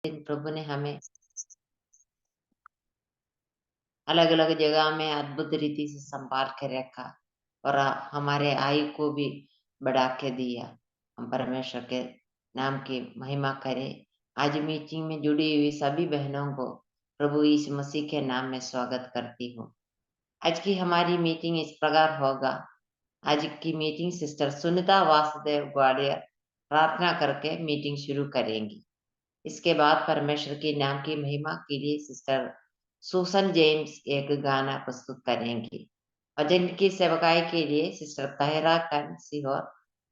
दिन प्रभु ने हमें अलग-अलग जगह में अद्भुत रीति से संभाल के रखा और हमारे आयु को भी बढ़ा के दिया। हम परमेश्वर के नाम की महिमा करें। आज मीटिंग में जुड़ी हुई सभी बहनों को प्रभु यीशु मसीह के नाम में स्वागत करती हूँ। आज की हमारी मीटिंग इस प्रकार होगा। आज की मीटिंग सिस्टर सुनीता वासुदेव ग्वालियर प्रार्थना करके मीटिंग शुरू करेंगी। इसके बाद परमेश्वर के नाम की महिमा के लिए सिस्टर सुसन जेम्स एक गाना प्रस्तुत करेंगी। भजन की सेवकाई के लिए सिस्टर तहरा खान सिहोर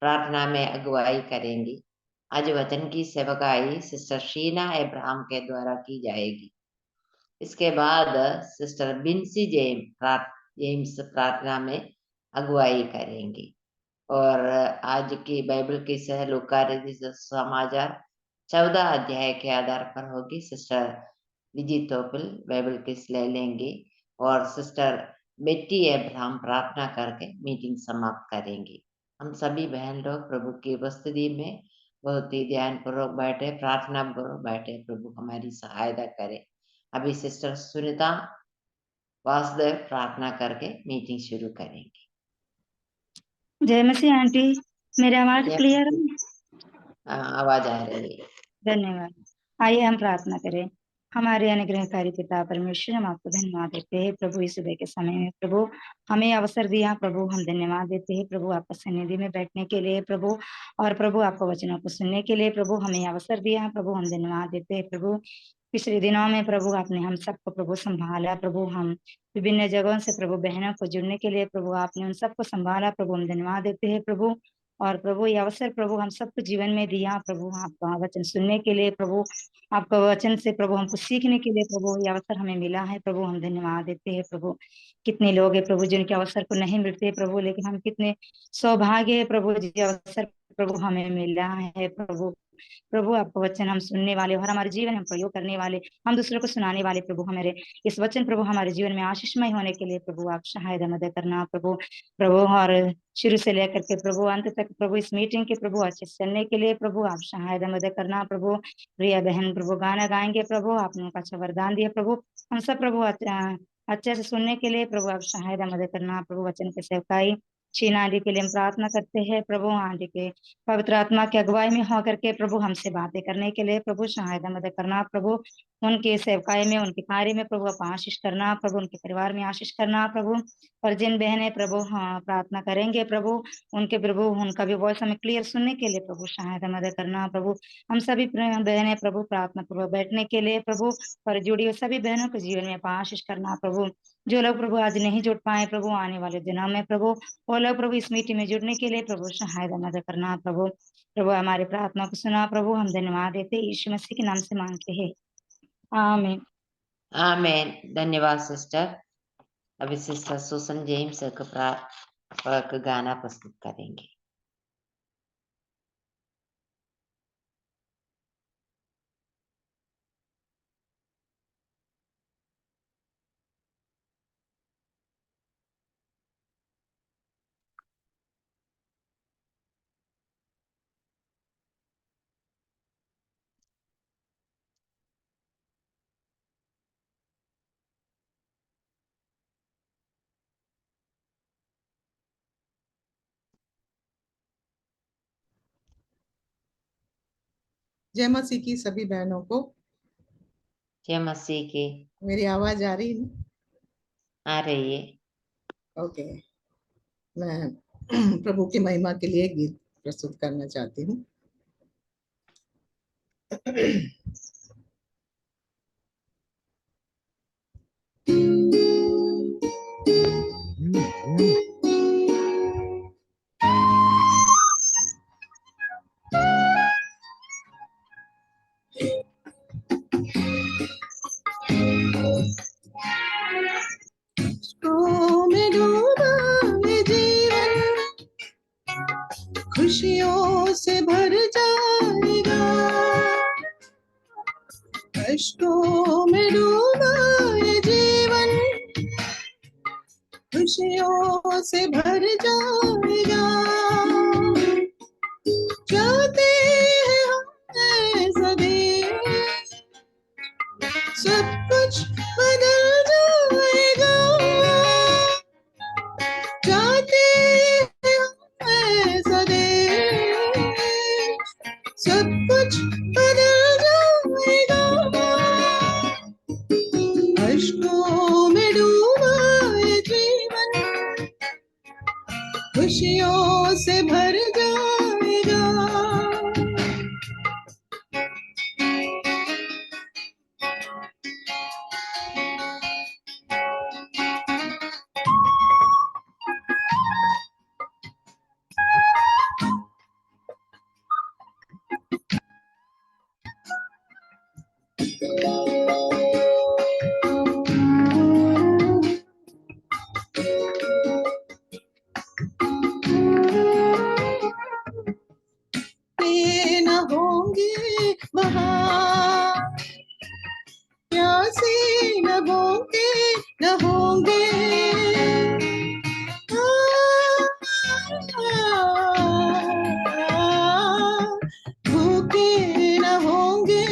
प्रार्थना में अगुवाई करेंगी। आज वचन की सेवकाई सिस्टर शीना अब्राहम के द्वारा की जाएगी। इसके बाद सिस्टर बिन्सी जेम्स प्रार्थना में अगुवाई करेंगी। और आज की बाइबल की सह लूका रचित समाचार 14 अध्याय के आधार पर होगी। सिस्टर विजी तोपल बाइबल किस ले लेंगी और सिस्टर बेटी अब्राहम प्रार्थना करके मीटिंग समाप्त करेंगी। हम सभी बहन लोग प्रभु की उपस्थिति में बहुत ही ध्यान पूर्वक बैठे, प्रार्थना पूर्वक बैठे, प्रभु हमारी सहायता करे। अभी सिस्टर सुनीता वासुदेव प्रार्थना करके मीटिंग शुरू करेंगे। जय मसीह आंटी, मेरी आवाज क्लियर है? आवाज आ रही है। धन्यवाद। आइए हम प्रार्थना करें। हमारे अनुग्रहकारी पिता परमेश्वर, हम आपको धन्यवाद देते हैं प्रभु। इस सुबह के समय में प्रभु हमें अवसर दिया प्रभु, हम धन्यवाद देते हैं प्रभु आपका सन्निधि में बैठने के लिए प्रभु, और प्रभु आपका वचनों को सुनने के लिए प्रभु हमें अवसर दिया प्रभु, हम धन्यवाद देते हैं प्रभु। पिछले दिनों में प्रभु आपने हम सबको प्रभु संभाला प्रभु, हम विभिन्न जगहों से प्रभु बहनों को जुड़ने के लिए प्रभु आपने उन सबको संभाला प्रभु, हम धन्यवाद देते हैं प्रभु। और प्रभु ये अवसर प्रभु हम सबको जीवन में दिया प्रभु, आपका वचन सुनने के लिए प्रभु, आपका वचन से प्रभु हमको सीखने के लिए प्रभु ये अवसर हमें मिला है प्रभु, हम धन्यवाद देते हैं प्रभु। कितने लोग हैं प्रभु जिनके अवसर को नहीं मिलते प्रभु, लेकिन हम कितने सौभाग्य है प्रभु जो अवसर प्रभु हमें मिला है प्रभु। प्रभु आपका वचन हम सुनने वाले और हमारे जीवन में प्रयोग करने वाले, हम दूसरों को सुनाने वाले प्रभु, हमारे इस वचन प्रभु हमारे जीवन में आशीषमय होने के लिए प्रभु आप सहायता मदद करना प्रभु। प्रभु और शुरू से लेकर के प्रभु अंत तक प्रभु इस मीटिंग के प्रभु अच्छे से चलने के लिए प्रभु आप सहायता मदद करना प्रभु। प्रिया बहन प्रभु गाना गाएंगे प्रभु, आपने उनका अच्छा वरदान दिया प्रभु, हम सब प्रभु अच्छे से सुनने के लिए प्रभु आप सहायता मदद करना प्रभु। वचन के सेवकाई शीना आदि के लिए हम प्रार्थना करते हैं प्रभु, आदि के पवित्र आत्मा की अगुवाई में होकर के प्रभु हमसे बातें करने के लिए प्रभु सहायता मदद करना प्रभु। उनके सेवकाई में, उनके कार्य में प्रभु आप आशीष करना प्रभु, उनके परिवार में आशीष करना प्रभु। और जिन बहनें प्रभु हाँ प्रार्थना करेंगे प्रभु, उनके प्रभु उनका भी वॉइस हमें क्लियर सुनने के लिए प्रभु सहायता मदद करना प्रभु। हम सभी बहनें प्रभु प्रार्थना प्रभु बैठने के लिए प्रभु, और जुड़ी हुई सभी बहनों के जीवन में आप आशीष करना प्रभु। जो लोग प्रभु आज नहीं जुड़ पाए प्रभु, आने वाले दिनों में प्रभु वो लोग प्रभु इस मीटिंग में जुड़ने के लिए प्रभु सहायता मदद करना प्रभु। प्रभु हमारे प्रार्थना को सुना प्रभु, हम धन्यवाद देते यीशु मसीह के नाम से मांगते हैं, आमीन। आमीन। धन्यवाद सिस्टर। अभी सिस्टर सुसन जेम्स एक गाना प्रस्तुत करेंगे। जय मसीह की सभी बहनों को जय मसीह की। मेरी आवाज आ रही है? आ रही है। ओके, मैं प्रभु की महिमा के लिए गीत प्रस्तुत करना चाहती हूँ। खुशियों से भर जाएगा, कष्टों में डूबा ये जीवन खुशियों से भर जाएगा। चाहते हैं हम ऐसा दिन सब कुछ बदल जाएगा। चाहते हैं हम ऐसा देश, सब कुछ बदल जाएगा। अश्कों में डूबा ये जीवन खुशियों से भर जाएगा। ये न होंगे वहाँ, प्यासे न होंगे, न होंगे। भूखे न होंगे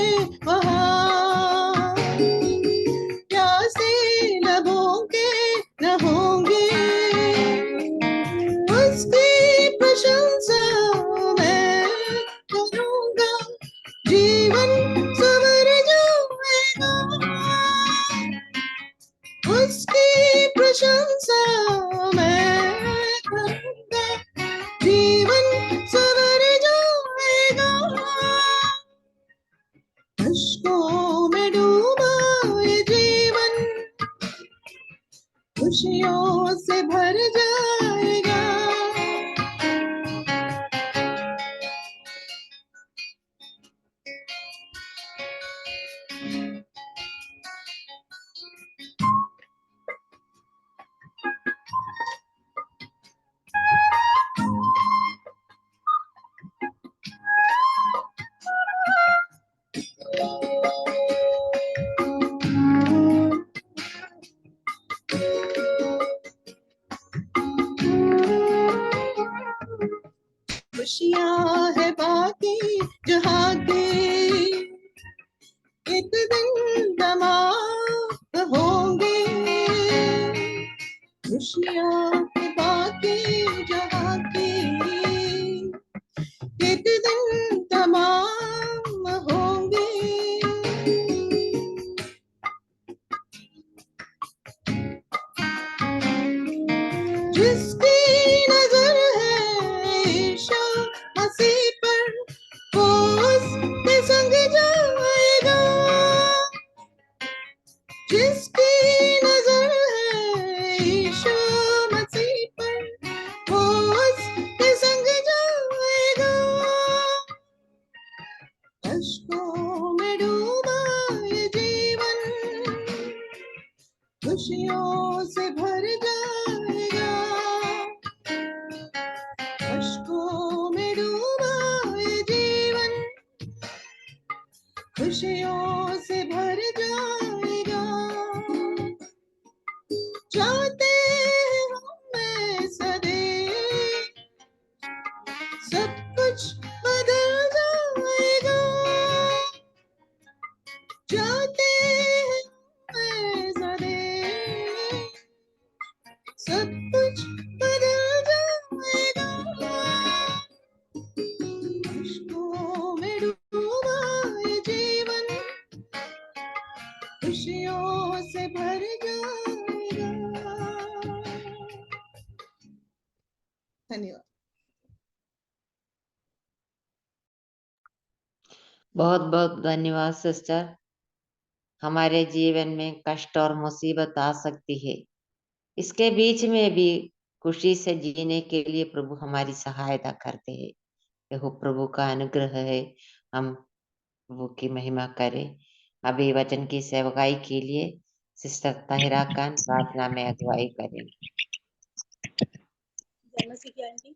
वहाँ, प्यासे न होंगे, न होंगे। उसकी प्रशंसा मैं करूँगा, जीवन संवर जाएगा। उसकी प्रशंसा मैं करूँगा, जीवन संवर जाएगा। अश्कों में डूबा ये जीवन खुशियों से भर जाएगा। खुशियाँ है बाकी जहाँ की, एक दिन तमाम होंगे। खुशियाँ है बाकी जहाँ की, एक दिन तमाम होंगे। जिसकी नजर है ईशा मसीह पर, वो उसके संग जाएगा। जिसकी नजर है ईशा मसीह पर, वो उसके संग जाएगा। अश्कों में डूबा ये जीवन खुशियों से भर जाएगा। अश्कों में डूबा ये जीवन खुशियों से भर जाएगा। चाहते हैं हम ऐसा देश, सब कुछ बदल जाएगा। चाहते हैं हम ऐसा देश, सब कुछ बदल जाएगा। अश्कों में डूबा ये जीवन खुशियों से भर जाएगा। धन्यवाद। बहुत बहुत धन्यवाद सिस्टर। हमारे जीवन में कष्ट और मुसीबत आ सकती है, इसके बीच में भी खुशी से जीने के लिए प्रभु हमारी सहायता करते हैं। यह प्रभु का अनुग्रह है, हम प्रभु की महिमा करें। अभी वचन की सेवकाई के लिए सिस्टर ताहिरा खान प्रार्थना में अगुवाई करेंगे। जय मसीह की आंटी।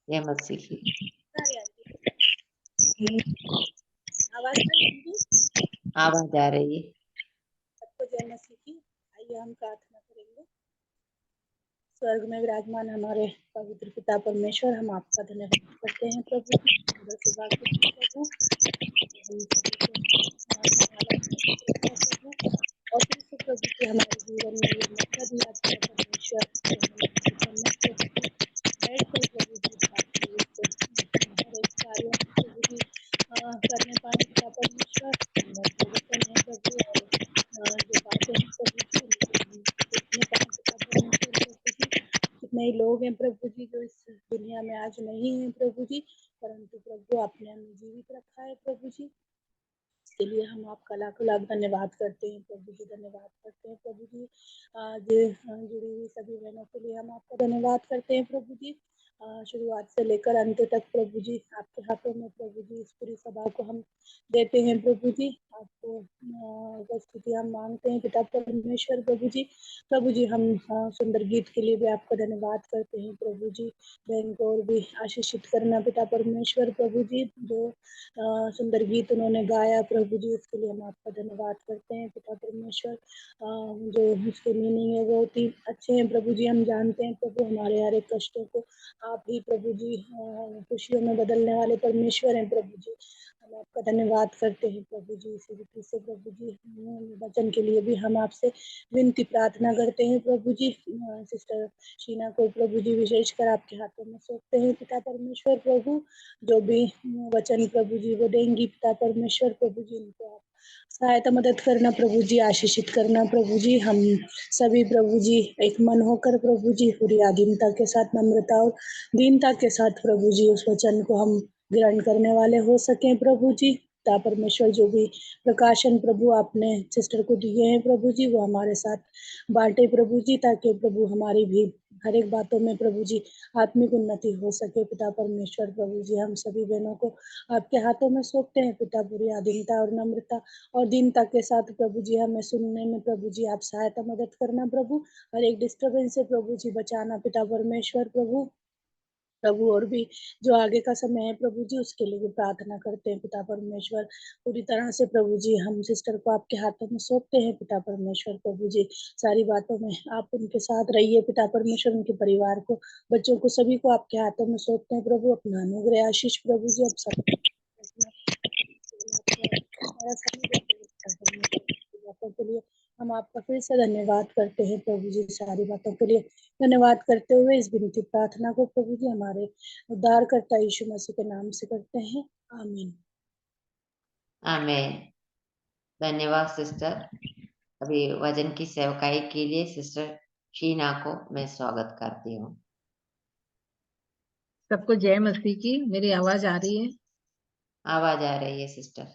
जय मसीह की। सारी आंटी आवाज नहीं आंटी? आवाज आ रही है। सबको जय मसीह की। आइए हम प्रार्थना करेंगे। स्वर्ग में विराजमान हमारे पवित्र पिता परमेश्वर, हम आपका धन्यवाद करते हैं प्रभु की सुंदर सेवा के लिए प्रभु। हम सभी को कि हमारे जीवन में ये मौका दिया था परमेश्वर कि हम बैठ कर प्रभु जी आपके हर एक कार्यों को प्रभु जी करने पाए पिता परमेश्वर। जो वचन है प्रभु और जो बातें हैं प्रभु जी उनको हम सीखने पाए पिता परमेश्वर प्रभु जी। कितने ही लोग हैं प्रभु जी जो इस दुनिया में आज नहीं है प्रभु जी, परंतु प्रभु आपने हमें जीवित रखा है प्रभु जी। इसके लिए हम आपका लाखों लाख धन्यवाद करते हैं प्रभु जी, धन्यवाद करते हैं प्रभु जी। आज जुड़ी हुई सभी बहनों के लिए हम आपका धन्यवाद करते हैं प्रभु जी। शुरुआत से लेकर अंत तक प्रभु जी आपके हाथों में प्रभु जी इस पूरी सभा को हम देते हैं प्रभु जी। आपको उपस्थिति हम मांगते हैं पिता परमेश्वर प्रभु जी। प्रभु जी हम सुंदर गीत के लिए भी आपका धन्यवाद करते हैं प्रभु जी। बहन को और भी आशीषित करना पिता परमेश्वर प्रभु जी। जो सुंदर गीत उन्होंने गाया प्रभु जी उसके लिए हम आपका धन्यवाद करते हैं पिता परमेश्वर। जो उसके मीनिंग है वो बहुत ही अच्छे हैं प्रभु जी। हम जानते हैं प्रभु हमारे हर एक कष्टों को आप ही प्रभु जी खुशियों में बदलने वाले परमेश्वर हैं प्रभु जी। हम आपका धन्यवाद करते हैं प्रभु जी। इसी रीति से प्रभु जी वचन के लिए भी हम आपसे विनती प्रार्थना करते हैं प्रभु जी। सिस्टर शीना को प्रभु जी विशेषकर आपके हाथों में सौंपते हैं पिता परमेश्वर प्रभु। जो भी वचन प्रभु जी वो देंगी पिता परमेश्वर प्रभु जी उनको आप सहायता मदद करना प्रभु जी, आशीषित करना प्रभु जी। हम सभी प्रभु जी एक मन होकर प्रभु जी पूरी आधीनता के साथ नम्रता और दीनता के साथ प्रभु जी उस वचन को हम ग्रहण करने वाले हो सकें प्रभु जी। पिता परमेश्वर जो भी प्रकाशन प्रभु आपने सिस्टर को दिए हैं प्रभु जी वो हमारे साथ बांटे प्रभु जी, ताकि प्रभु हमारी भी हर एक बातों में प्रभु जी आत्मिक उन्नति हो सके पिता परमेश्वर प्रभु जी। हम सभी बहनों को आपके हाथों में सौंपते हैं पिता। पूरी आधीनता और नम्रता और दीनता के साथ प्रभु जी हमें सुनने में प्रभु जी आप सहायता मदद करना प्रभु। हर एक डिस्टर्बेंस से प्रभु जी बचाना पिता परमेश्वर प्रभु। और भी जो आगे का समय है प्रभु जी उसके लिए भी प्रार्थना करते हैं पिता परमेश्वर। पूरी तरह से प्रभु जी हम सिस्टर को आपके हाथों में सौंपते हैं पिता परमेश्वर प्रभु जी। सारी बातों में आप उनके साथ रहिए पिता परमेश्वर। उनके परिवार को, बच्चों को, सभी को आपके हाथों में सौंपते हैं प्रभु। अपना अनुग्रह आशीष प्रभु जी अब सब बातों के लिए हम आपका फिर से धन्यवाद करते हैं प्रभु जी। सारी बातों के लिए धन्यवाद करते हुए इस विनती प्रार्थना को प्रभु जी हमारे उद्धारकर्ता यीशु मसीह के नाम से करते हैं, आमीन। आमीन। धन्यवाद सिस्टर। अभी वचन की सेवकाई के लिए सिस्टर शीना को मैं स्वागत करती हूँ। सबको जय मसीह की। मेरी आवाज आ रही है? आवाज आ रही है सिस्टर।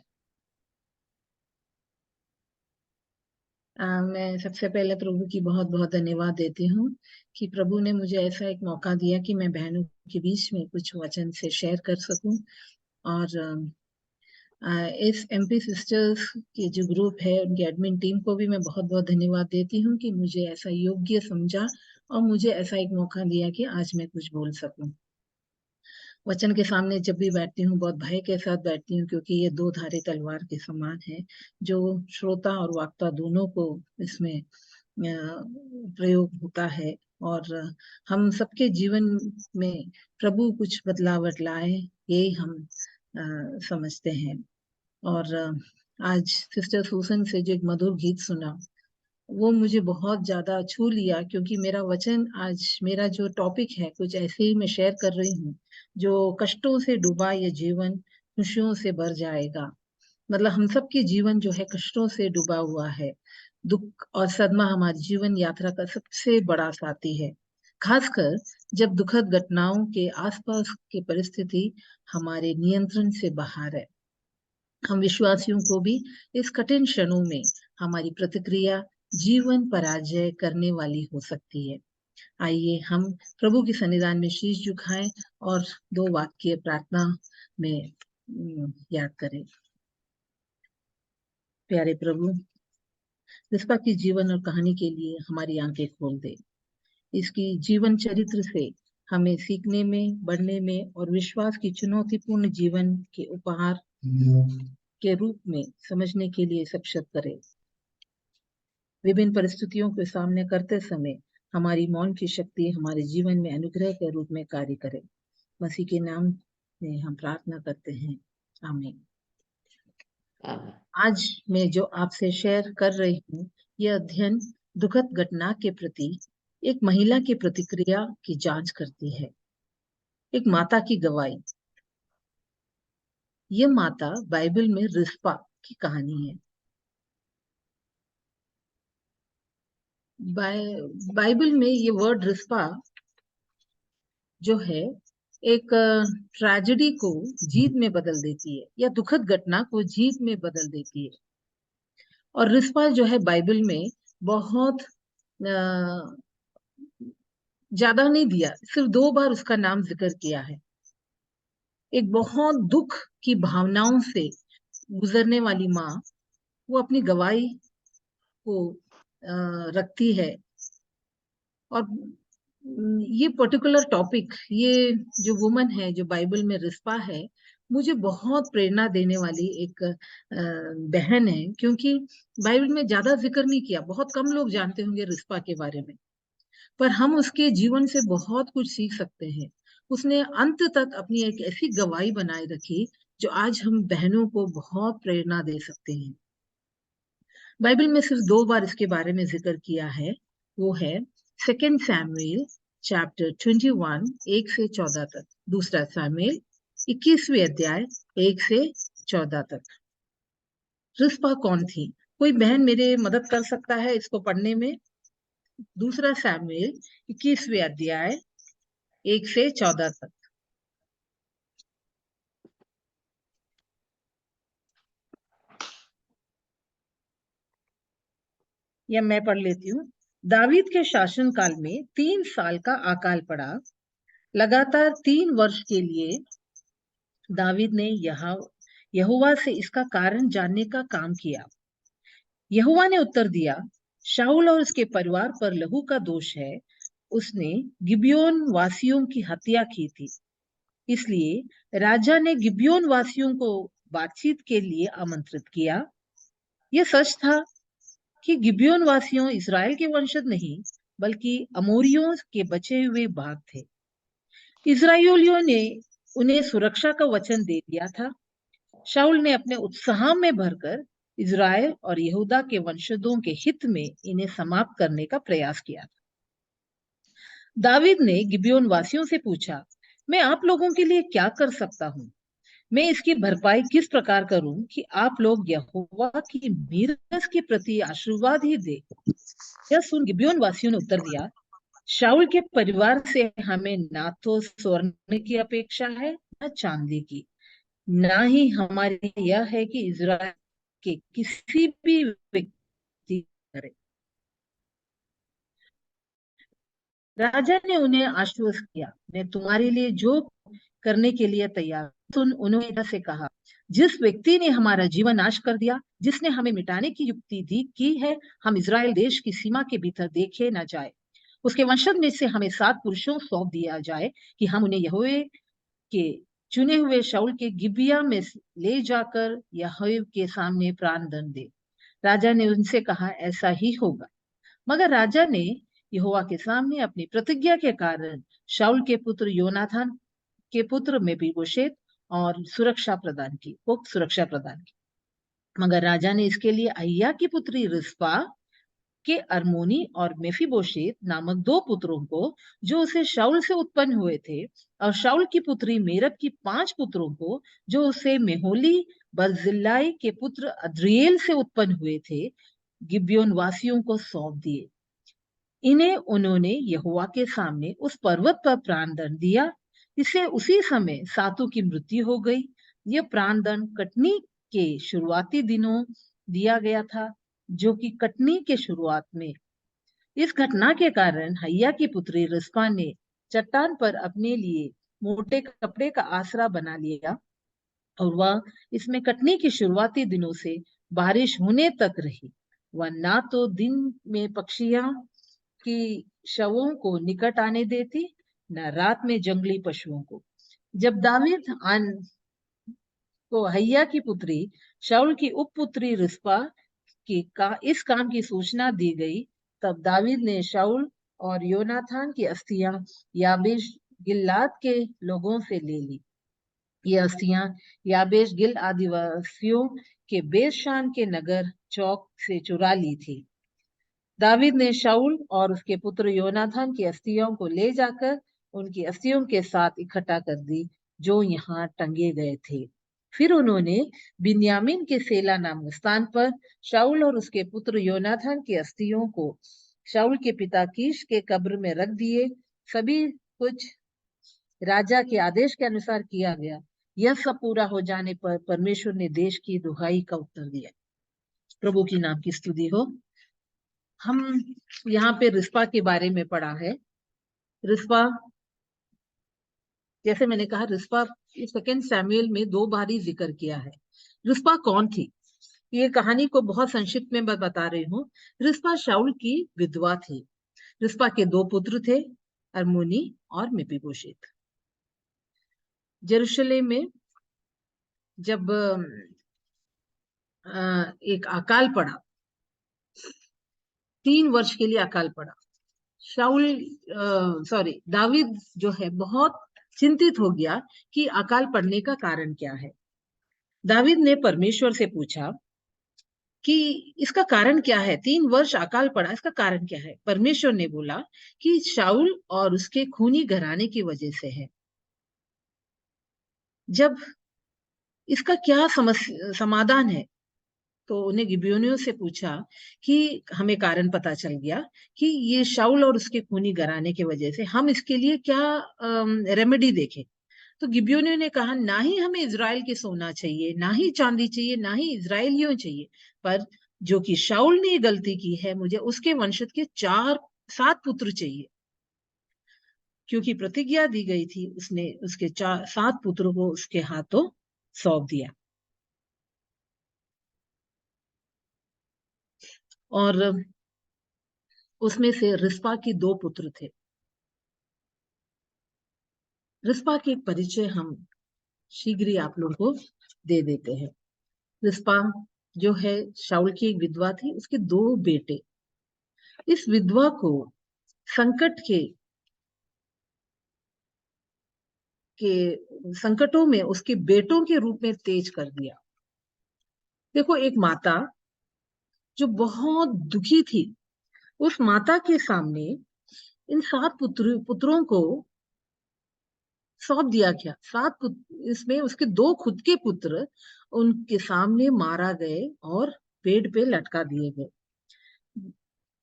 मैं सबसे पहले प्रभु की बहुत बहुत धन्यवाद देती हूँ कि प्रभु ने मुझे ऐसा एक मौका दिया कि मैं बहनों के बीच में कुछ वचन से शेयर कर सकूं। और इस एमपी सिस्टर्स के जो ग्रुप है उनके एडमिन टीम को भी मैं बहुत बहुत धन्यवाद देती हूँ कि मुझे ऐसा योग्य समझा और मुझे ऐसा एक मौका दिया कि आज मैं कुछ बोल सकूं। वचन के सामने जब भी बैठती हूँ बहुत भय के साथ बैठती हूँ, क्योंकि ये दो धारी तलवार के समान है जो श्रोता और वक्ता दोनों को इसमें प्रयोग होता है। और हम सबके जीवन में प्रभु कुछ बदलावट लाए यही हम समझते हैं। और आज सिस्टर सूसन से जो एक मधुर गीत सुना वो मुझे बहुत ज्यादा छू लिया, क्योंकि मेरा वचन आज मेरा जो टॉपिक है कुछ ऐसे ही मैं शेयर कर रही हूँ। जो कष्टों से डूबा ये जीवन खुशियों से भर जाएगा। मतलब हम सबके जीवन जो है कष्टों से डूबा हुआ है। दुख और सदमा हमारी जीवन यात्रा का सबसे बड़ा साथी है, खासकर जब दुखद घटनाओं के आसपास की परिस्थिति हमारे नियंत्रण से बाहर है। हम विश्वासियों को भी इस कठिन क्षणों में हमारी प्रतिक्रिया जीवन पराजय करने वाली हो सकती है। आइए हम प्रभु की सन्निधान में शीश झुकाएं और दो वाक्य प्रार्थना में याद करें। प्यारे प्रभु, रिस्पा की जीवन और कहानी के लिए हमारी आंखें खोल दे। इसकी जीवन चरित्र से हमें सीखने में, बढ़ने में और विश्वास की चुनौतीपूर्ण जीवन के उपहार के रूप में समझने के लिए सक्षम करे। विभिन्न परिस्थितियों के सामने करते समय हमारी मौन की शक्ति हमारे जीवन में अनुग्रह के रूप में कार्य करे। मसीह के नाम में हम प्रार्थना करते हैं, आमीन। आज मैं जो आपसे शेयर कर रही हूँ यह अध्ययन दुखद घटना के प्रति एक महिला की प्रतिक्रिया की जांच करती है। एक माता की गवाही। यह माता बाइबल में रिस्पा की कहानी है। बाइबल में ये वर्ड रिस्पा जो है एक ट्रेजेडी को जीत में बदल देती है, या दुखद घटना को जीत में बदल देती है। और रिस्पा जो है बाइबल में बहुत ज्यादा नहीं दिया, सिर्फ 2 बार उसका नाम जिक्र किया है। एक बहुत दुख की भावनाओं से गुजरने वाली माँ, वो अपनी गवाही को रखती है। और ये पर्टिकुलर टॉपिक, ये जो वुमन है जो बाइबल में रिस्पा है, मुझे बहुत प्रेरणा देने वाली एक बहन है, क्योंकि बाइबल में ज्यादा जिक्र नहीं किया। बहुत कम लोग जानते होंगे रिस्पा के बारे में, पर हम उसके जीवन से बहुत कुछ सीख सकते हैं। उसने अंत तक अपनी एक ऐसी गवाही बनाए रखी जो आज हम बहनों को बहुत प्रेरणा दे सकते हैं। बाइबल में सिर्फ 2 बार इसके बारे में जिक्र किया है। वो है 2 सैमुएल चैप्टर 21 1 से 14 तक, 2 सैमुएल 21वें अध्याय 1 से 14 तक। रिस्पा कौन थी? कोई बहन मेरे मदद कर सकता है इसको पढ़ने में? 2 सैमुएल 21वें अध्याय 1 से 14 तक। या मैं पढ़ लेती हूँ। दावीद के शासनकाल में 3 साल का अकाल पड़ा। लगातार 3 वर्ष के लिए दावीद ने यहोवा से इसका कारण जानने का काम किया। यहोवा ने उत्तर दिया, शाऊल और उसके परिवार पर लहू का दोष है। उसने गिबियोन वासियों की हत्या की थी। इसलिए राजा ने गिबियोन वासियों को बातचीत के लिए आमंत्रित किया। यह सच था कि गिबियोन वासियों इस्राएल के वंशज नहीं, बल्कि अमोरियों के बचे हुए भाग थे। इस्राएलियों ने उन्हें सुरक्षा का वचन दे दिया था। शाऊल ने अपने उत्साह में भरकर इस्राएल और यहूदा के वंशजों के हित में इन्हें समाप्त करने का प्रयास किया था। दावीद ने गिबियोन वासियों से पूछा, मैं आप लोगों के लिए क्या कर सकता हूँ? मैं इसकी भरपाई किस प्रकार करूं कि आप लोग यहोवा की मीरस के प्रति आशीर्वाद ही दे? यह सुन गिबियोन वासियों ने उत्तर दिया, शाऊल के परिवार से हमें ना तो स्वर्ण की अपेक्षा है, न चांदी की, ना ही हमारी यह है कि इजराइल के किसी भी व्यक्ति करे। राजा ने उन्हें आश्वस्त किया, मैं तुम्हारे लिए जो करने के लिए तैयार। सुन, उन्होंने इधर से कहा, जिस व्यक्ति ने हमारा जीवन नाश कर दिया, जिसने हमें मिटाने की युक्ति दी की है, हम इजराइल देश की सीमा के भीतर देखे न जाए। उसके वंशज में से हमें 7 पुरुषों सौंप दिया जाए कि हम उन्हें यहोवा के चुने हुए शाऊल के गिबिया में ले जाकर यहोवा के सामने प्राण दंड दे। राजा ने उनसे कहा, ऐसा ही होगा। मगर राजा ने यहोवा के सामने अपनी प्रतिज्ञा के कारण शाऊल के पुत्र योनाथन के पुत्र मेफीबोशेत और सुरक्षा प्रदान की। मगर राजा ने इसके लिए अय्या की पुत्री रिस्पा के अरमोनी और मेफीबोशेत नामक 2 पुत्रों को, जो उसे शाऊल से उत्पन्न हुए थे, और शाऊल की पुत्री मेरब की 5 पुत्रों को, जो उसे मेहोली बर्जिल्लाई के पुत्र अद्रिएल से उत्पन्न हुए थे, गिबियोन वासियों को सौंप दिए। इन्हें उन्होंने यहोवा के सामने उस पर्वत पर प्राण दंड दिया। इससे उसी समय 7 की मृत्यु हो गई। यह प्राण दंड कटनी के शुरुआती दिनों दिया गया था, जो कि कटनी के शुरुआत में। इस घटना के कारण हय्या की पुत्री रिस्पा ने चट्टान पर अपने लिए मोटे कपड़े का आसरा बना लिया, और वह इसमें कटनी के शुरुआती दिनों से बारिश होने तक रही। वह ना तो दिन में पक्षियों की शवों को निकट आने देती, न रात में जंगली पशुओं को। जब दावीद को हय्या की पुत्री शाऊल की उपपुत्री रिस्पा इस काम की सूचना दी गई, तब दावीद ने शाऊल और योनाथान की अस्थियां याबेश गिलाद के लोगों से ले ली। ये अस्थियां याबेश गिल आदिवासियों के बेशान के नगर चौक से चुरा ली थी। दावीद ने शाऊल और उसके पुत्र योनाथन की अस्थियों को ले जाकर उनकी अस्थियों के साथ इकट्ठा कर दी जो यहाँ टंगे गए थे। फिर उन्होंने बिन्यामीन के सेला नामक स्थान पर शाऊल और उसके पुत्र योनाथन की अस्थियों को शाऊल के पिता कीश के कब्र में रख दिए। सभी कुछ राजा के आदेश के अनुसार किया गया। यह सब पूरा हो जाने पर परमेश्वर ने देश की दुहाई का उत्तर दिया। प्रभु की नाम की स्तुति हो। हम यहाँ पे रिस्पा के बारे में पढ़ा है। रिस्पा, जैसे मैंने कहा, रिस्पा सेकंड सैमुएल में 2 बार ही जिक्र किया है। रिस्पा कौन थी? ये कहानी को बहुत संक्षिप्त में बता रही हूँ। रिस्पा शाऊल की विधवा थी। रिस्पा के 2 पुत्र थे, अरमोनी और मेपीबोशेत। यरूशलेम में जब एक अकाल पड़ा, 3 वर्ष के लिए अकाल पड़ा, दावीद जो है बहुत चिंतित हो गया कि अकाल पड़ने का कारण क्या है। दावीद ने परमेश्वर से पूछा कि इसका कारण क्या है, 3 वर्ष अकाल पड़ा, इसका कारण क्या है। परमेश्वर ने बोला कि शाऊल और उसके खूनी घराने की वजह से है। जब इसका क्या समाधान है, तो उन्हें गिबेयोनियों से पूछा कि हमें कारण पता चल गया कि ये शाऊल और उसके खूनी घराने की वजह से, हम इसके लिए क्या रेमेडी देखें। तो गिबेयोनियों ने कहा, ना ही हमें इजराइल के सोना चाहिए, ना ही चांदी चाहिए, ना ही इजराइलियों चाहिए, पर जो कि शाऊल ने गलती की है, मुझे उसके वंशज के 7 पुत्र चाहिए। क्योंकि प्रतिज्ञा दी गई थी, उसने उसके 7 पुत्रों को उसके हाथों सौंप दिया। और उसमें से रिस्पा के 2 पुत्र थे। रिस्पा के परिचय हम शीघ्र ही आप लोगों को दे देते हैं। रिस्पा जो है शाऊल की एक विधवा थी, उसके 2 बेटे। इस विधवा को संकट के संकटों में उसके बेटों के रूप में तेज कर दिया। देखो, एक माता जो बहुत दुखी थी, उस माता के सामने इन 7 पुत्रों को सौंप दिया गया। 7 पुत्र, इसमें उसके 2 खुद के पुत्र उनके सामने मारा गए और पेड़ पे लटका दिए गए।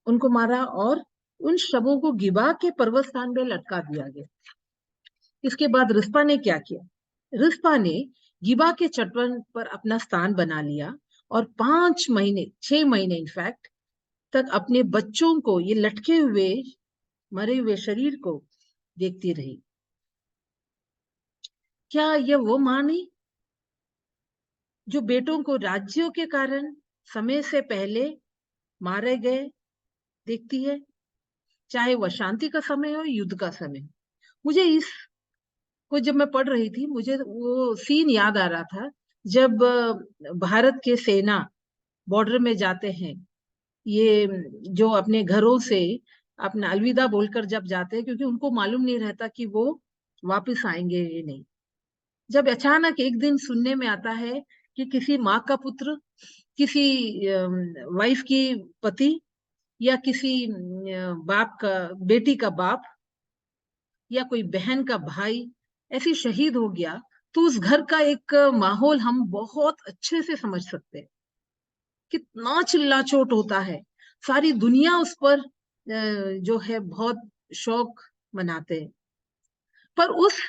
उनको मारा और उन शवों को गिबा के पर्वत स्थान पे लटका दिया गया। इसके बाद रिस्पा ने क्या किया? रिस्पा ने गिबा के चट्टान पर अपना स्थान बना लिया और 6 महीने इनफैक्ट तक अपने बच्चों को, ये लटके हुए मरे हुए शरीर को देखती रही। क्या यह वो मां नहीं जो बेटों को राज्यों के कारण समय से पहले मारे गए देखती है, चाहे वह शांति का समय हो, युद्ध का समय हो? मुझे इस को जब मैं पढ़ रही थी, मुझे वो सीन याद आ रहा था जब भारत के सेना बॉर्डर में जाते हैं, ये जो अपने घरों से अपना अलविदा बोलकर जब जाते हैं, क्योंकि उनको मालूम नहीं रहता कि वो वापस आएंगे या नहीं। जब अचानक एक दिन सुनने में आता है कि किसी माँ का पुत्र, किसी वाइफ की पति, या किसी बाप का, बेटी का बाप, या कोई बहन का भाई ऐसी शहीद हो गया, तो उस घर का एक माहौल हम बहुत अच्छे से समझ सकते हैं। कितना चिल्ला चोट होता है, सारी दुनिया उस पर जो है बहुत शौक मनाते हैं। पर उस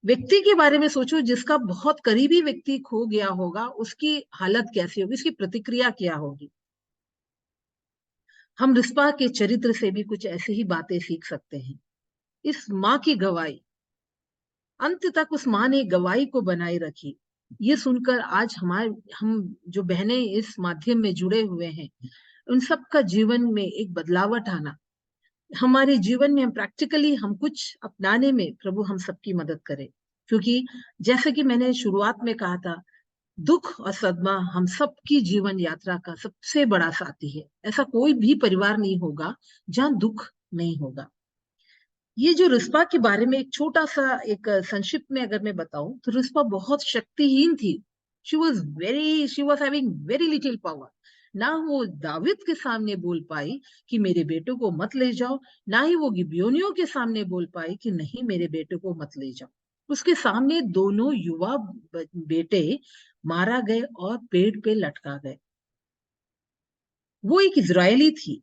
व्यक्ति के बारे में सोचो जिसका बहुत करीबी व्यक्ति खो गया होगा, उसकी हालत कैसी होगी, उसकी प्रतिक्रिया क्या होगी। हम रिस्पा के चरित्र से भी कुछ ऐसी ही बातें सीख सकते हैं। इस माँ की गवाही, अंत तक उस माँ ने गवाही को बनाए रखी। ये सुनकर आज हम जो बहनें इस माध्यम में जुड़े हुए हैं, उन सब का जीवन में एक बदलावट आना, हमारे जीवन में हम प्रैक्टिकली हम कुछ अपनाने में प्रभु हम सबकी मदद करे। क्योंकि जैसे कि मैंने शुरुआत में कहा था, दुख और सदमा हम सबकी जीवन यात्रा का सबसे बड़ा साथी है। ऐसा कोई भी परिवार नहीं होगा जहां दुख नहीं होगा। ये जो रिस्पा के बारे में एक छोटा सा एक संक्षिप्त में अगर मैं बताऊं, तो रिस्पा बहुत शक्तिहीन थी। She was having very little power, ना वो दाविद के सामने बोल पाई कि मेरे बेटे को मत ले जाओ, ना ही वो गिबयोनियों के सामने बोल पाई कि नहीं मेरे बेटे को मत ले जाओ। उसके सामने दोनों युवा बेटे मारा गए और पेड़ पे लटका गए। वो एक इजरायली थी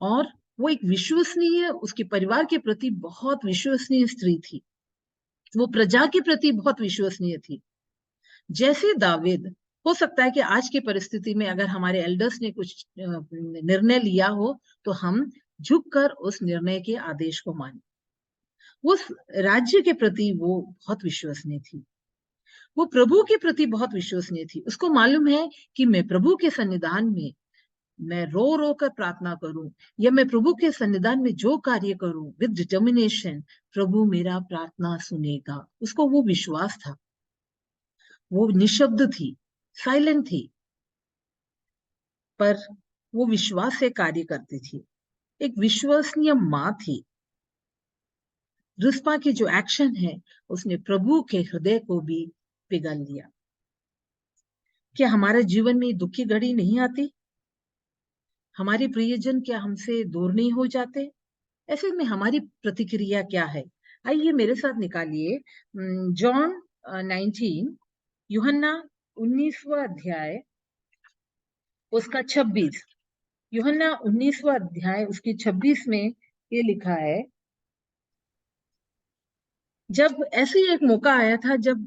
और वो एक विश्वसनीय, उसके परिवार के प्रति बहुत विश्वसनीय स्त्री थी। वो प्रजा के प्रति बहुत विश्वसनीय थी। जैसे दाविद, हो सकता है कि आज की परिस्थिति में अगर हमारे एल्डर्स ने कुछ निर्णय लिया हो तो हम झुककर उस निर्णय के आदेश को माने। उस राज्य के प्रति वो बहुत विश्वसनीय थी, वो प्रभु के प्रति बहुत विश्वसनीय थी। उसको मालूम है कि मैं प्रभु के सन्निधान में मैं रो रो कर प्रार्थना करूं या मैं प्रभु के सन्निधान में जो कार्य करूं विद डिटर्मिनेशन, प्रभु मेरा प्रार्थना सुनेगा। उसको वो विश्वास था। वो निशब्द थी, साइलेंट थी, पर वो विश्वास से कार्य करती थी। एक विश्वसनीय मां थी। रिस्पा की जो एक्शन है उसने प्रभु के हृदय को भी पिघल लिया। क्या हमारे जीवन में दुख की घड़ी नहीं आती? हमारे प्रियजन क्या हमसे दूर नहीं हो जाते? ऐसे में हमारी प्रतिक्रिया क्या है? आइए मेरे साथ निकालिए जॉन 19, यूहन्ना 19वां अध्याय उसका 26। यूहन्ना 19वां अध्याय उसकी 26 में ये लिखा है, जब ऐसे ही एक मौका आया था जब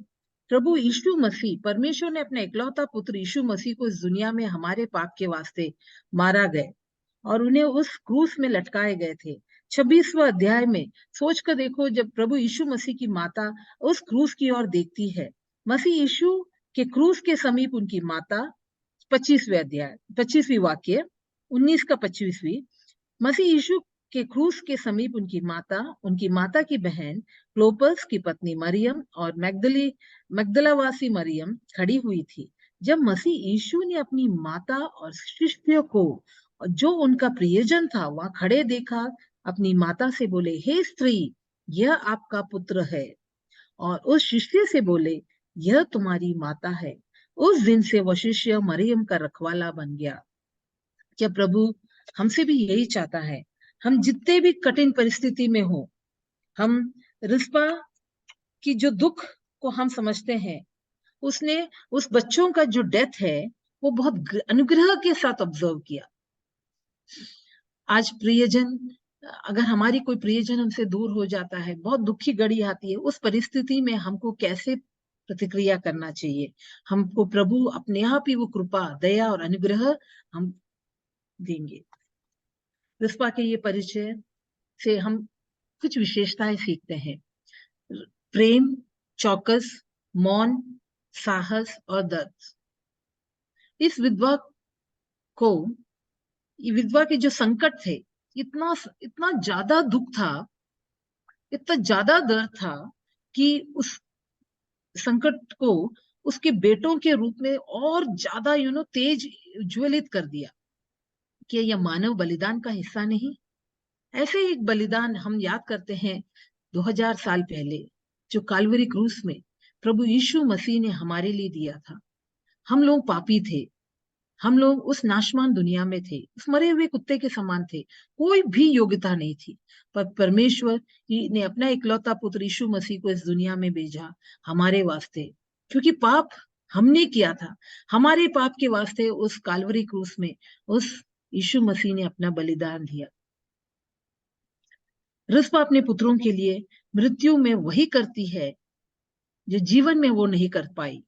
प्रभु यीशु मसीह, परमेश्वर ने अपने इकलौता पुत्र यीशु मसीह को इस दुनिया में हमारे पाप के वास्ते मारा गए और उन्हें उस क्रूस में लटकाए गए थे। 26वां अध्याय में सोच कर देखो, जब प्रभु यीशु मसीह की माता उस क्रूस की ओर देखती है, मसीह यीशु के क्रूस के समीप उनकी माता, 25वें अध्याय 25वीं वाक्य 19 का 25वीं, मसीह यीशु के क्रूस के समीप उनकी माता की बहन क्लोपस की पत्नी मरियम और मगदलावासी मरियम खड़ी हुई थी। जब मसीह यीशु ने अपनी माता और शिष्यों को, जो उनका प्रियजन था, वहां खड़े देखा, अपनी माता से बोले, हे स्त्री, यह आपका पुत्र है, और उस शिष्य से बोले, यह तुम्हारी माता है। उस दिन से वह शिष्य मरियम का रखवाला बन गया। क्या प्रभु हमसे भी यही चाहता है? हम जितने भी कठिन परिस्थिति में हो, हम रिस्पा की जो दुख को हम समझते हैं, उसने उस बच्चों का जो डेथ है वो बहुत अनुग्रह के साथ ऑब्जर्व किया। आज प्रियजन, अगर हमारी कोई प्रियजन हमसे दूर हो जाता है, बहुत दुखी घड़ी आती है, उस परिस्थिति में हमको कैसे प्रतिक्रिया करना चाहिए? हमको प्रभु अपने आप ही वो कृपा, दया और अनुग्रह हम देंगे। रिस्पा के ये परिचय से हम कुछ विशेषताएं सीखते हैं। प्रेम, चौकस, मौन, साहस और दर्द। इस विधवा के जो संकट थे, इतना ज्यादा दुख था, इतना ज्यादा दर्द था कि उस संकट को उसके बेटों के रूप में और ज्यादा तेज ज्वलित कर दिया। कि यह मानव बलिदान का हिस्सा नहीं? ऐसे एक बलिदान हम याद करते हैं 2000 साल पहले, जो काल्वरी क्रूस में प्रभु यीशु मसीह ने हमारे लिए दिया था। हम लोग पापी थे, हम लोग उस नाशमान दुनिया में थे, उस मरे हुए कुत्ते के समान थे, कोई भी योग्यता नहीं थी, पर परमेश्वर ने अपना इकलौता पुत्र यीशु मसीह को इस दुनिया में भेजा हमारे वास्ते, क्योंकि पाप हमने किया था। हमारे पाप के वास्ते उस काल्वरी क्रूस में उस यीशु मसीह ने अपना बलिदान दिया। रिस्पा अपने पुत्रों के लिए मृत्यु में वही करती है जो जीवन में वो नहीं कर पाई,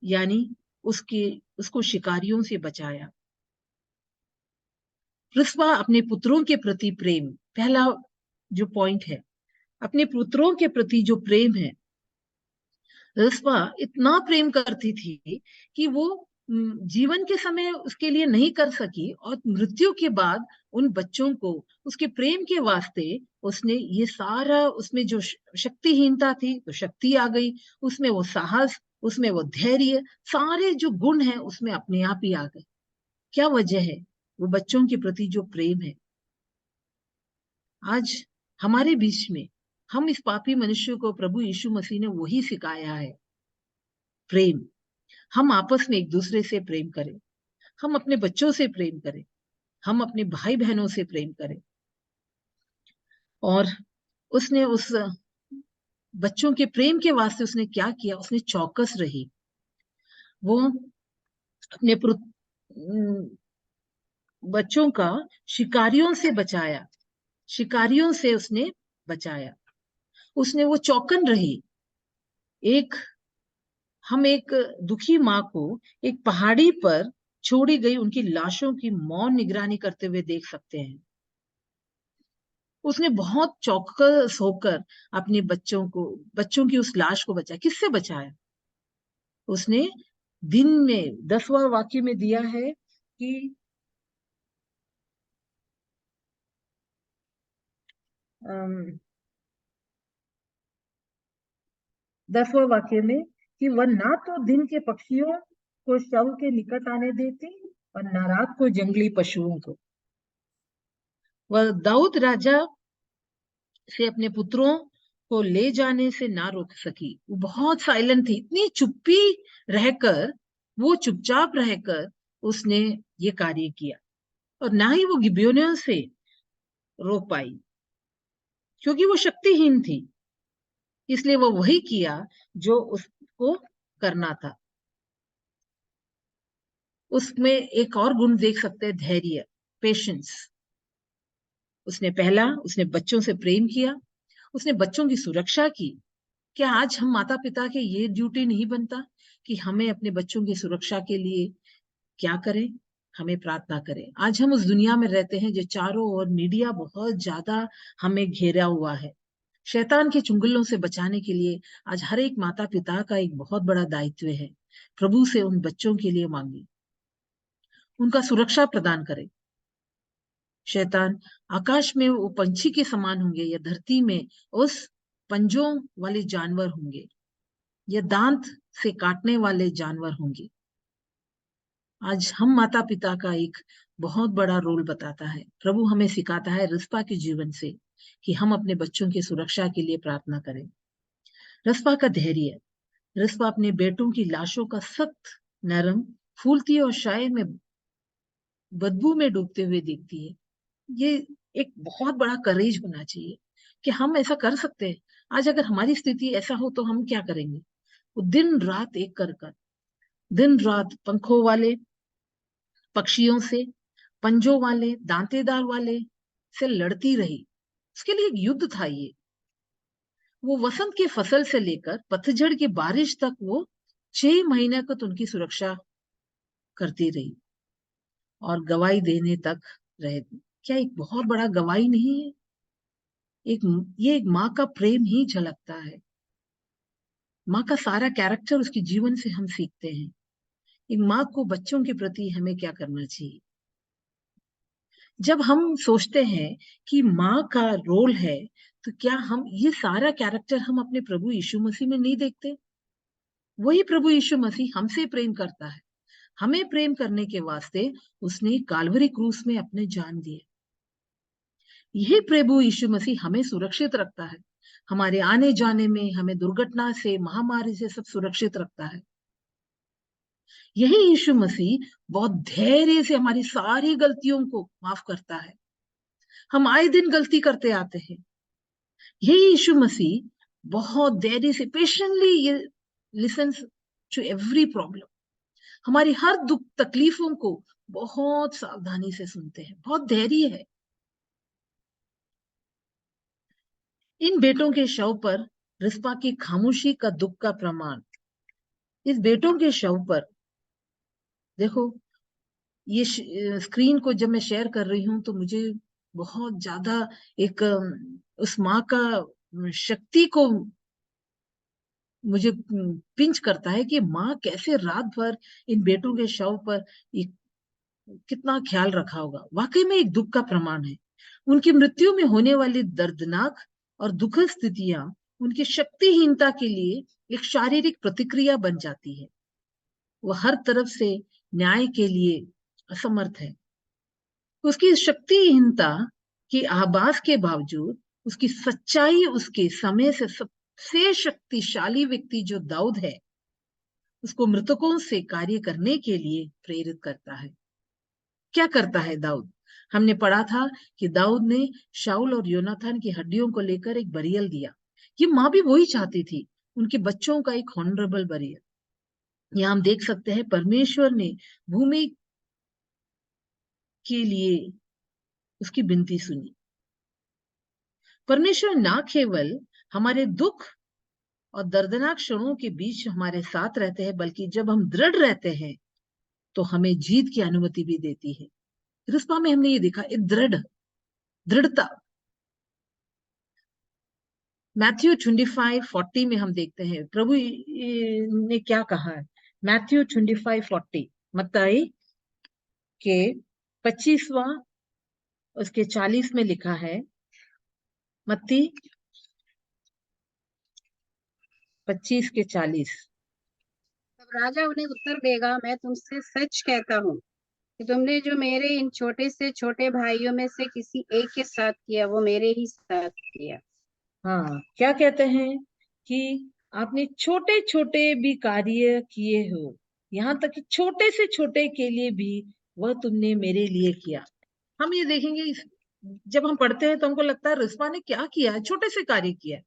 यानी उसको शिकारियों से बचाया। रिस्पा अपने पुत्रों के प्रति प्रेम, पहला जो पॉइंट है, अपने पुत्रों के प्रति जो प्रेम है, रिस्पा इतना प्रेम करती थी कि वो जीवन के समय उसके लिए नहीं कर सकी, और मृत्यु के बाद उन बच्चों को उसके प्रेम के वास्ते उसने ये सारा, उसमें जो शक्तिहीनता थी तो शक्ति आ गई, उसमें वो साहस, उसमें वो धैर्य, सारे जो गुण हैं उसमें अपने आप ही आ गए। क्या वजह है? वो बच्चों के प्रति जो प्रेम है। आज हमारे बीच में हम इस पापी मनुष्य को प्रभु यीशु मसीह ने वही सिखाया है, प्रेम। हम आपस में एक दूसरे से प्रेम करें, हम अपने बच्चों से प्रेम करें, हम अपने भाई बहनों से प्रेम करें। और उसने उस बच्चों के प्रेम के वास्ते उसने क्या किया, उसने चौकस रही। वो अपने बच्चों का शिकारियों से बचाया, शिकारियों से उसने बचाया, उसने वो चौकन रही। हम एक दुखी माँ को एक पहाड़ी पर छोड़ी गई उनकी लाशों की मौन निगरानी करते हुए देख सकते हैं। उसने बहुत चौकस होकर अपने बच्चों की उस लाश को बचाया। किससे बचाया? उसने दिन में 10वां वाक्य में दिया है कि 10वां वाक्य में कि वह ना तो दिन के पक्षियों को शव के निकट आने देती और ना रात को जंगली पशुओं को। वह दाऊद राजा से अपने पुत्रों को ले जाने से ना रोक सकी। वो बहुत साइलेंट थी, इतनी चुप्पी रहकर, वो चुपचाप रहकर उसने ये कार्य किया। और ना ही वो गिबेयोनियों से रोक पाई, क्योंकि वो शक्तिहीन थी। इसलिए वो वही किया जो उसको करना था। उसमें एक और गुण देख सकते हैं, धैर्य, पेशेंस। उसने बच्चों से प्रेम किया, उसने बच्चों की सुरक्षा की। क्या आज हम माता पिता के ये ड्यूटी नहीं बनता कि हमें अपने बच्चों की सुरक्षा के लिए क्या करें? हमें प्रार्थना करें। आज हम उस दुनिया में रहते हैं जो चारों ओर मीडिया बहुत ज्यादा हमें घेरा हुआ है। शैतान के चुंगलों से बचाने के लिए आज हर एक माता पिता का एक बहुत बड़ा दायित्व है। प्रभु से उन बच्चों के लिए मांगे, उनका सुरक्षा प्रदान करें। शैतान आकाश में वो पंछी के समान होंगे या धरती में उस पंजों वाले जानवर होंगे या दांत से काटने वाले जानवर होंगे। आज हम माता पिता का एक बहुत बड़ा रोल बताता है। प्रभु हमें सिखाता है रिस्पा के जीवन से कि हम अपने बच्चों की सुरक्षा के लिए प्रार्थना करें। रिस्पा का धैर्य, रिस्पा अपने बेटों की लाशों का सख्त, नरम, फूलती और शाय में बदबू में डूबते हुए देखती है। ये एक बहुत बड़ा करेज होना चाहिए कि हम ऐसा कर सकते हैं। आज अगर हमारी स्थिति ऐसा हो तो हम क्या करेंगे? वो दिन रात एक कर दिन रात पंखों वाले पक्षियों से, पंजों वाले, दांतेदार वाले से लड़ती रही। उसके लिए एक युद्ध था ये। वो वसंत की फसल से लेकर पतझड़ की बारिश तक वो 6 महीने तक उनकी सुरक्षा करती रही और गवाही देने तक रहे। क्या एक बहुत बड़ा गवाही नहीं है? ये एक माँ का प्रेम ही झलकता है। माँ का सारा कैरेक्टर उसके जीवन से हम सीखते हैं। एक माँ को बच्चों के प्रति हमें क्या करना चाहिए? जब हम सोचते हैं कि माँ का रोल है, तो क्या हम ये सारा कैरेक्टर हम अपने प्रभु यीशु मसीह में नहीं देखते? वही प्रभु यीशु मसीह हमसे प्रेम करता है। हमें प्रेम करने के वास्ते उसने काल्वरी क्रूस में अपने जान दिए। यही प्रभु यीशु मसीह हमें सुरक्षित रखता है। हमारे आने जाने में हमें दुर्घटना से, महामारी से सब सुरक्षित रखता है। यही यीशु मसीह बहुत धैर्य से हमारी सारी गलतियों को माफ करता है। हम आए दिन गलती करते आते हैं। यही यीशु मसीह बहुत धैर्य से, पेशेंटली ये लिसन्स टू एवरी प्रॉब्लम। हमारी हर दुख तकलीफों को बहुत सावधानी से सुनते हैं। बहुत धैर्य है। इन बेटों के शव पर रिस्पा की खामोशी का दुख का प्रमाण। इस बेटों के शव पर देखो, ये स्क्रीन को जब मैं शेयर कर रही हूं तो मुझे बहुत ज्यादा एक उस माँ का शक्ति को मुझे पिंच करता है कि माँ कैसे रात भर इन बेटों के शव पर कितना ख्याल रखा होगा। वाकई में एक दुख का प्रमाण है। उनकी मृत्यु में होने वाली दर्दनाक और दुखद स्थितियां उनकी शक्तिहीनता के लिए एक शारीरिक प्रतिक्रिया बन जाती है। वह हर तरफ से न्याय के लिए असमर्थ है। उसकी शक्तिहीनता के आभास के बावजूद उसकी सच्चाई, उसके समय से सबसे शक्तिशाली व्यक्ति जो दाऊद है, उसको मृतकों से कार्य करने के लिए प्रेरित करता है। क्या करता है दाऊद? हमने पढ़ा था कि दाऊद ने शाऊल और योनाथन की हड्डियों को लेकर एक बरियल दिया। ये माँ भी वही चाहती थी, उनके बच्चों का एक हॉनरेबल बरियल। यहाँ हम देख सकते हैं परमेश्वर ने भूमि के लिए उसकी विनती सुनी। परमेश्वर ना केवल हमारे दुख और दर्दनाक क्षणों के बीच हमारे साथ रहते हैं, बल्कि जब हम दृढ़ रहते हैं तो हमें जीत की अनुमति भी देती है। रिस्पा में हमने ये देखा, एक दृढ़ता। मैथ्यू 25:40 में हम देखते हैं प्रभु ने क्या कहा है। मैथ्यू 25:40, मत्ती के 25वां उसके 40 में लिखा है। मत्ती 25 के 40। तब राजा उन्हें उत्तर देगा, मैं तुमसे सच कहता हूँ कि तुमने जो मेरे इन छोटे से छोटे भाइयों में से किसी एक के साथ किया, वो मेरे ही साथ किया। हाँ, क्या कहते हैं कि आपने छोटे छोटे भी कार्य किए हो, यहाँ तक कि छोटे से छोटे के लिए भी वह तुमने मेरे लिए किया। हम ये देखेंगे, जब हम पढ़ते हैं तो हमको लगता है रिस्पा ने क्या किया है, छोटे से कार्य किया,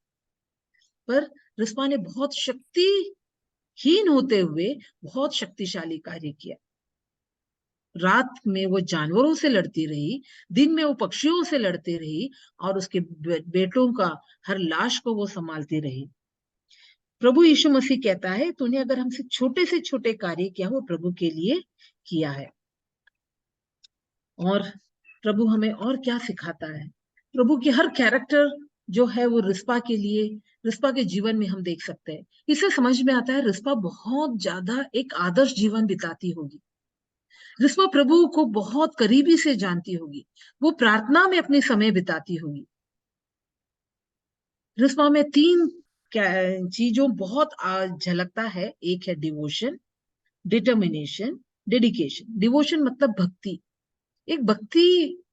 पर रिस्पा ने बहुत शक्तिहीन होते हुए बहुत शक्तिशाली कार्य किया। रात में वो जानवरों से लड़ती रही, दिन में वो पक्षियों से लड़ती रही, और उसके बेटों का हर लाश को वो संभालती रही। प्रभु यीशु मसीह कहता है, तूने अगर हमसे छोटे से छोटे कार्य किया, वो प्रभु के लिए किया है। और प्रभु हमें और क्या सिखाता है? प्रभु की हर कैरेक्टर जो है वो रिस्पा के लिए, रिस्पा के जीवन में हम देख सकते हैं। इससे समझ में आता है रिस्पा बहुत ज्यादा एक आदर्श जीवन बिताती होगी। रिस्पा प्रभु को बहुत करीबी से जानती होगी, वो प्रार्थना में अपने समय बिताती होगी। रिस्पा में 3 चीजों बहुत झलकता है। एक है डिवोशन, डिटर्मिनेशन, डेडिकेशन। डिवोशन मतलब भक्ति, एक भक्ति,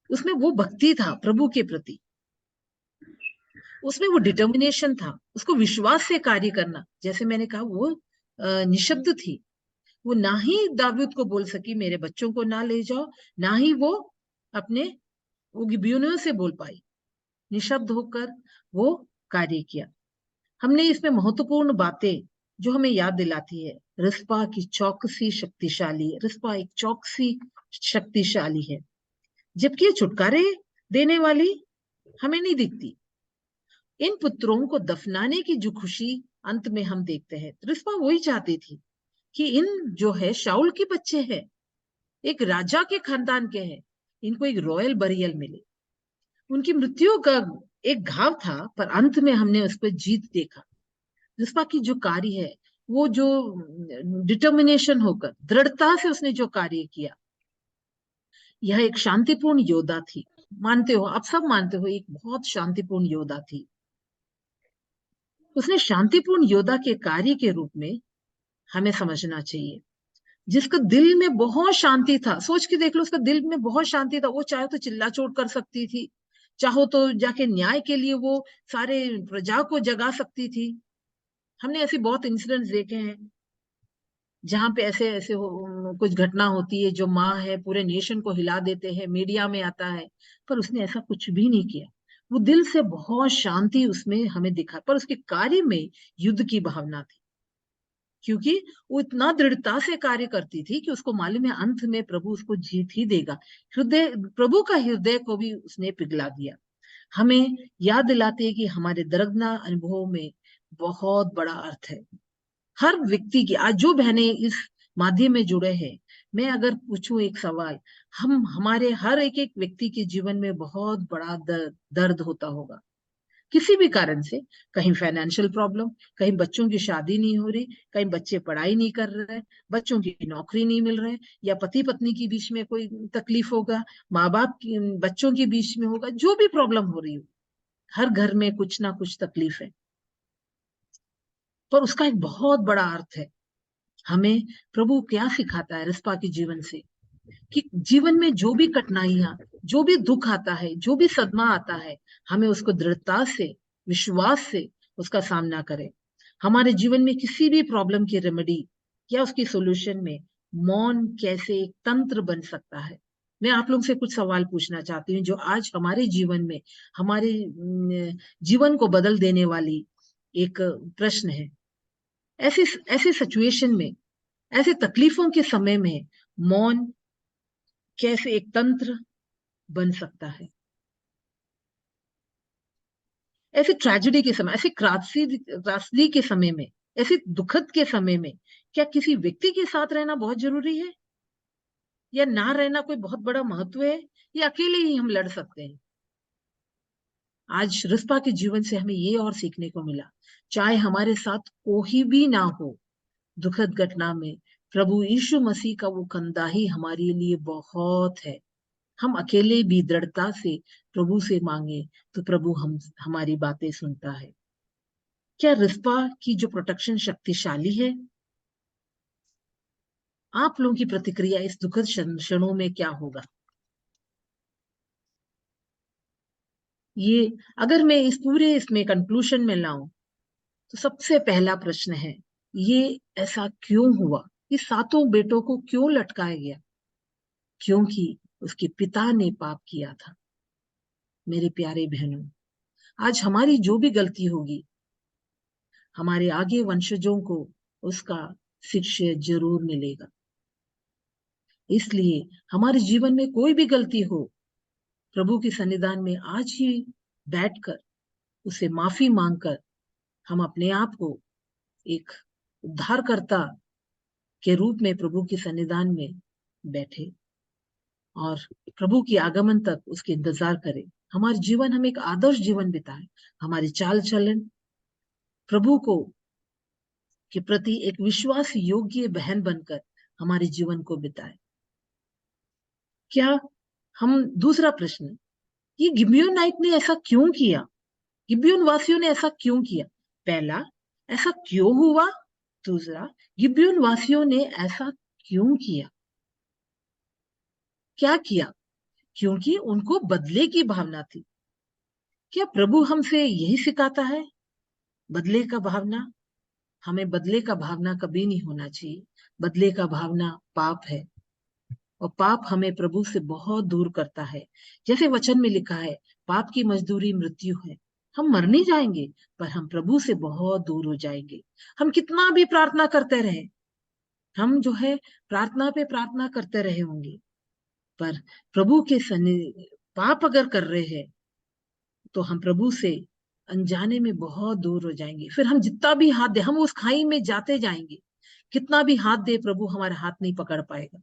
उसमें वो भक्ति था प्रभु के प्रति, उसमें वो डिटर्मिनेशन था, उसको विश्वास से कार्य करना। जैसे मैंने कहा, वो निशब्द थी, वो ना ही दाऊद को बोल सकी मेरे बच्चों को ना ले जाओ, ना ही वो अपने वो गिबेयोनियों से बोल पाई। निशब्द होकर वो कार्य किया। हमने इसमें महत्वपूर्ण बातें जो हमें याद दिलाती है, रिस्पा की चौकसी शक्तिशाली है। रिस्पा एक चौकसी शक्तिशाली है, जबकि ये छुटकारे देने वाली हमें नहीं दिखती। इन पुत्रों को दफनाने की जो खुशी अंत में हम देखते हैं, रिस्पा वही चाहती थी कि इन जो है शाऊल के बच्चे हैं, एक राजा के खानदान के हैं, इनको एक रॉयल बरियल मिले। उनकी मृत्यु का एक घाव था, पर अंत में हमने उस पर जीत देखा। रिस्पा की जो कार्य है, वो जो डिटर्मिनेशन होकर दृढ़ता से उसने जो कार्य किया, यह एक शांतिपूर्ण योद्धा थी। मानते हो, आप सब मानते हो, एक बहुत शांतिपूर्ण योद्धा थी। उसने शांतिपूर्ण योद्धा के कार्य के रूप में हमें समझना चाहिए, जिसका दिल में बहुत शांति था। सोच के देख लो, उसका दिल में बहुत शांति था। वो चाहे तो चिल्ला चोट कर सकती थी, चाहो तो जाके न्याय के लिए वो सारे प्रजा को जगा सकती थी। हमने ऐसे बहुत इंसिडेंट्स देखे हैं जहां पे ऐसे ऐसे कुछ घटना होती है, जो माँ है पूरे नेशन को हिला देते हैं, मीडिया में आता है, पर उसने ऐसा कुछ भी नहीं किया। वो दिल से बहुत शांति उसमें हमें दिखा, पर उसके कार्य में युद्ध की भावना थी, क्योंकि वो इतना दृढ़ता से कार्य करती थी कि उसको मालूम है अंत में प्रभु उसको जीत ही देगा। हृदय, प्रभु का हृदय को भी उसने पिघला दिया। हमें याद दिलाते हैं कि हमारे दर्दनाक अनुभवों में बहुत बड़ा अर्थ है। हर व्यक्ति की, आज जो बहनें इस माध्यम में जुड़े हैं, मैं अगर पूछूं एक सवाल, हमारे हर एक एक व्यक्ति के जीवन में बहुत बड़ा दर्द होता होगा, किसी भी कारण से। कहीं फाइनेंशियल प्रॉब्लम, कहीं बच्चों की शादी नहीं हो रही, कहीं बच्चे पढ़ाई नहीं कर रहे, बच्चों की नौकरी नहीं मिल रहे, या पति पत्नी के बीच में कोई तकलीफ होगा, माँ बाप की बच्चों के बीच में होगा, जो भी प्रॉब्लम हो रही हो, हर घर में कुछ ना कुछ तकलीफ है। पर उसका एक बहुत बड़ा अर्थ है। हमें प्रभु क्या सिखाता है रिस्पा के जीवन से, कि जीवन में जो भी कठिनाइयां, जो भी दुख आता है, जो भी सदमा आता है, हमें उसको दृढ़ता से, विश्वास से उसका सामना करें। हमारे जीवन में किसी भी प्रॉब्लम की रेमेडी या उसकी सॉल्यूशन में मौन कैसे एक तंत्र बन सकता है। मैं आप लोग से कुछ सवाल पूछना चाहती हूँ जो आज हमारे जीवन में, हमारे जीवन को बदल देने वाली एक प्रश्न है। ऐसे ऐसे सिचुएशन में, ऐसे तकलीफों के समय में मौन कैसे एक तंत्र बन सकता है। ऐसे ट्रेजेडी के समय, ऐसे त्रासदी के समय में, ऐसे दुखद के समय में क्या किसी व्यक्ति के साथ रहना बहुत जरूरी है, या ना रहना कोई बहुत बड़ा महत्व है, या अकेले ही हम लड़ सकते हैं? आज रिस्पा के जीवन से हमें ये और सीखने को मिला, चाहे हमारे साथ कोई भी ना हो, दुखद घटना में प्रभु यीशु मसीह का वो कंधा ही हमारे लिए बहुत है। हम अकेले भी दृढ़ता से प्रभु से मांगे तो प्रभु हमारी बातें सुनता है। क्या रिस्पा की जो प्रोटेक्शन शक्तिशाली है? आप लोगों की प्रतिक्रिया इस दुखद क्षणों में क्या होगा? ये अगर मैं इस पूरे इसमें कंक्लूजन में लाऊं तो सबसे पहला प्रश्न है, ये ऐसा क्यों हुआ? ये सातों बेटों को क्यों लटकाया गया? क्योंकि उसके पिता ने पाप किया था। मेरे प्यारे बहनों, आज हमारी जो भी गलती होगी, हमारे आगे वंशजों को उसका शिक्षा जरूर मिलेगा। इसलिए हमारे जीवन में कोई भी गलती हो, प्रभु के सन्निधान में आज ही बैठकर उसे माफी मांगकर हम अपने आप को एक उद्धारकर्ता के रूप में प्रभु के सन्निधान में बैठे और प्रभु की आगमन तक उसके इंतजार करें। हमारे जीवन, हम एक आदर्श जीवन बिताएं। हमारी चाल चलन प्रभु को के प्रति एक विश्वास योग्य बहन बनकर हमारे जीवन को बिताएं। क्या हम, दूसरा प्रश्न, ये गिबियोनाइट ने ऐसा क्यों किया? गिबियोन वासियों ने ऐसा क्यों किया? पहला, ऐसा क्यों हुआ? दूसरा, गिबियोन वासियों ने ऐसा क्यों किया? क्या किया? क्योंकि उनको बदले की भावना थी। क्या प्रभु हमसे यही सिखाता है, बदले का भावना? हमें बदले का भावना कभी नहीं होना चाहिए। बदले का भावना पाप है और पाप हमें प्रभु से बहुत दूर करता है। जैसे वचन में लिखा है, पाप की मजदूरी मृत्यु है। हम मर नहीं जाएंगे, पर हम प्रभु से बहुत दूर हो जाएंगे। हम कितना भी प्रार्थना करते रहे, हम जो है प्रार्थना पे प्रार्थना करते रहे होंगे, पर प्रभु के पाप अगर कर रहे हैं तो हम प्रभु से अनजाने में बहुत दूर हो जाएंगे। फिर हम जितना भी हाथ दे, हम उस खाई में जाते जाएंगे। कितना भी हाथ दे, प्रभु हमारा हाथ नहीं पकड़ पाएगा।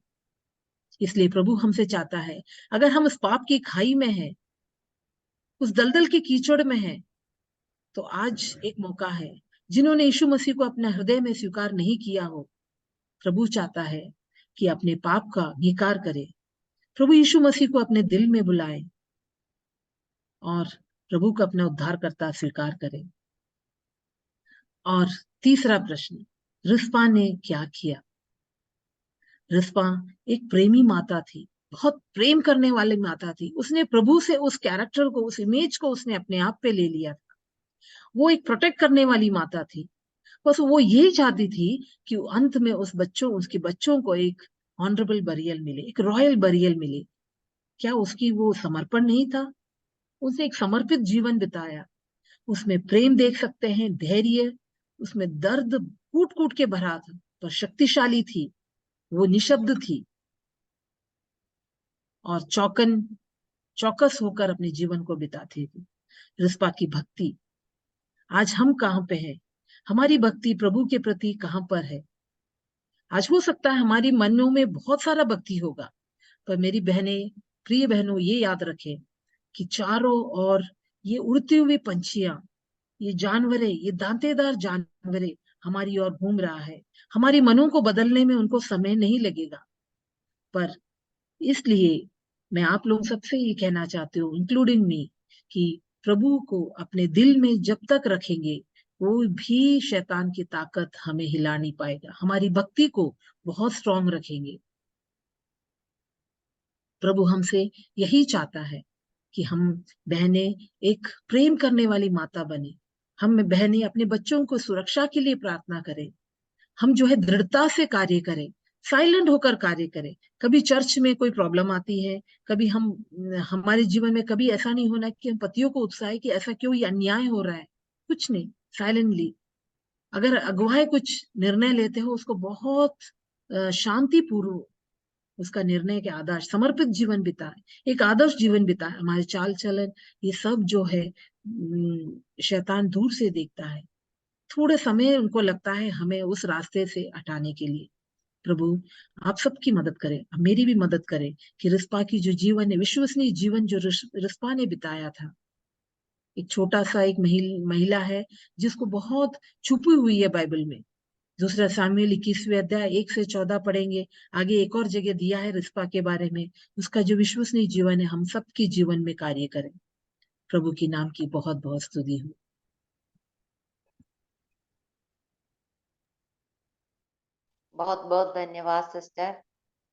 इसलिए प्रभु हमसे चाहता है, अगर हम उस पाप की खाई में हैं, उस दलदल के कीचड़ में हैं, तो आज एक मौका है। जिन्होंने यीशु मसीह को अपने हृदय में स्वीकार नहीं किया हो, प्रभु चाहता है कि अपने पाप का अंगीकार करे, प्रभु यीशु मसीह को अपने दिल में बुलाए और प्रभु का अपना उद्धारकर्ता स्वीकार करे। और तीसरा प्रश्न, रिस्पा ने क्या किया? रिस्पा एक प्रेमी माता थी, बहुत प्रेम करने वाली माता थी। उसने प्रभु से उस कैरेक्टर को, उस इमेज को उसने अपने आप पे ले लिया था। वो एक प्रोटेक्ट करने वाली माता थी। बस वो यही चाहती थी कि अंत में उसके बच्चों को एक ऑनरेबल बरियल मिले, एक रॉयल बरियल मिले। क्या उसकी वो समर्पण नहीं था? उसने एक समर्पित जीवन बिताया। उसमें प्रेम देख सकते हैं, धैर्य, उसमें दर्द कूट कूट के भरा था, पर शक्तिशाली थी। वो निशब्द थी और चौकस होकर अपने जीवन को बिताती थी। रिस्पा की भक्ति, आज हम कहाँ पे हैं? हमारी भक्ति प्रभु के प्रति कहाँ पर है? आज हो सकता है हमारी मनों में बहुत सारा भक्ति होगा, पर मेरी बहनें, प्रिय बहनों, ये याद रखें कि चारों ओर ये उड़ती हुई पंछियां, ये जानवरें, ये दांतेदार जानवरें हमारी ओर घूम रहा है। हमारी मनों को बदलने में उनको समय नहीं लगेगा। पर इसलिए मैं आप लोग सबसे ये कहना चाहती हूँ, इंक्लूडिंग मी, कि प्रभु को अपने दिल में जब तक रखेंगे, कोई भी शैतान की ताकत हमें हिला नहीं पाएगा। हमारी भक्ति को बहुत स्ट्रांग रखेंगे। प्रभु हमसे यही चाहता है कि हम बहनें एक प्रेम करने वाली माता बने। हम बहनें अपने बच्चों को सुरक्षा के लिए प्रार्थना करें। हम जो है दृढ़ता से कार्य करें, साइलेंट होकर कार्य करें। कभी चर्च में कोई प्रॉब्लम आती है, कभी हमारे जीवन में कभी ऐसा नहीं होना कि हम पतियों को उकसाए कि ऐसा क्यों, ये अन्याय हो रहा है। कुछ नहीं, साइलेंटली अगर अगुवाएं कुछ निर्णय लेते हो उसको बहुत शांतिपूर्वक उसका निर्णय के आदर्श समर्पित जीवन बिताए, एक आदर्श जीवन बिताए। हमारे चाल चलन ये सब जो है शैतान दूर से देखता है। थोड़े समय उनको लगता है हमें उस रास्ते से हटाने के लिए। प्रभु आप सबकी मदद करें, मेरी भी मदद करें कि रिस्पा की जो जीवन है, विश्वसनीय जीवन जो रिस्पा ने बिताया था। एक छोटा सा एक महिला है जिसको बहुत छुपी हुई है बाइबल में। दूसरा सामुएल 21वें अध्याय 1 से 14 पढ़ेंगे। आगे एक और जगह दिया है रिस्पा के बारे में। उसका जो विश्वसनीय जीवन है हम सबके जीवन में कार्य करें। प्रभु की नाम की बहुत बहुत स्तुति हो। बहुत बहुत धन्यवाद सिस्टर।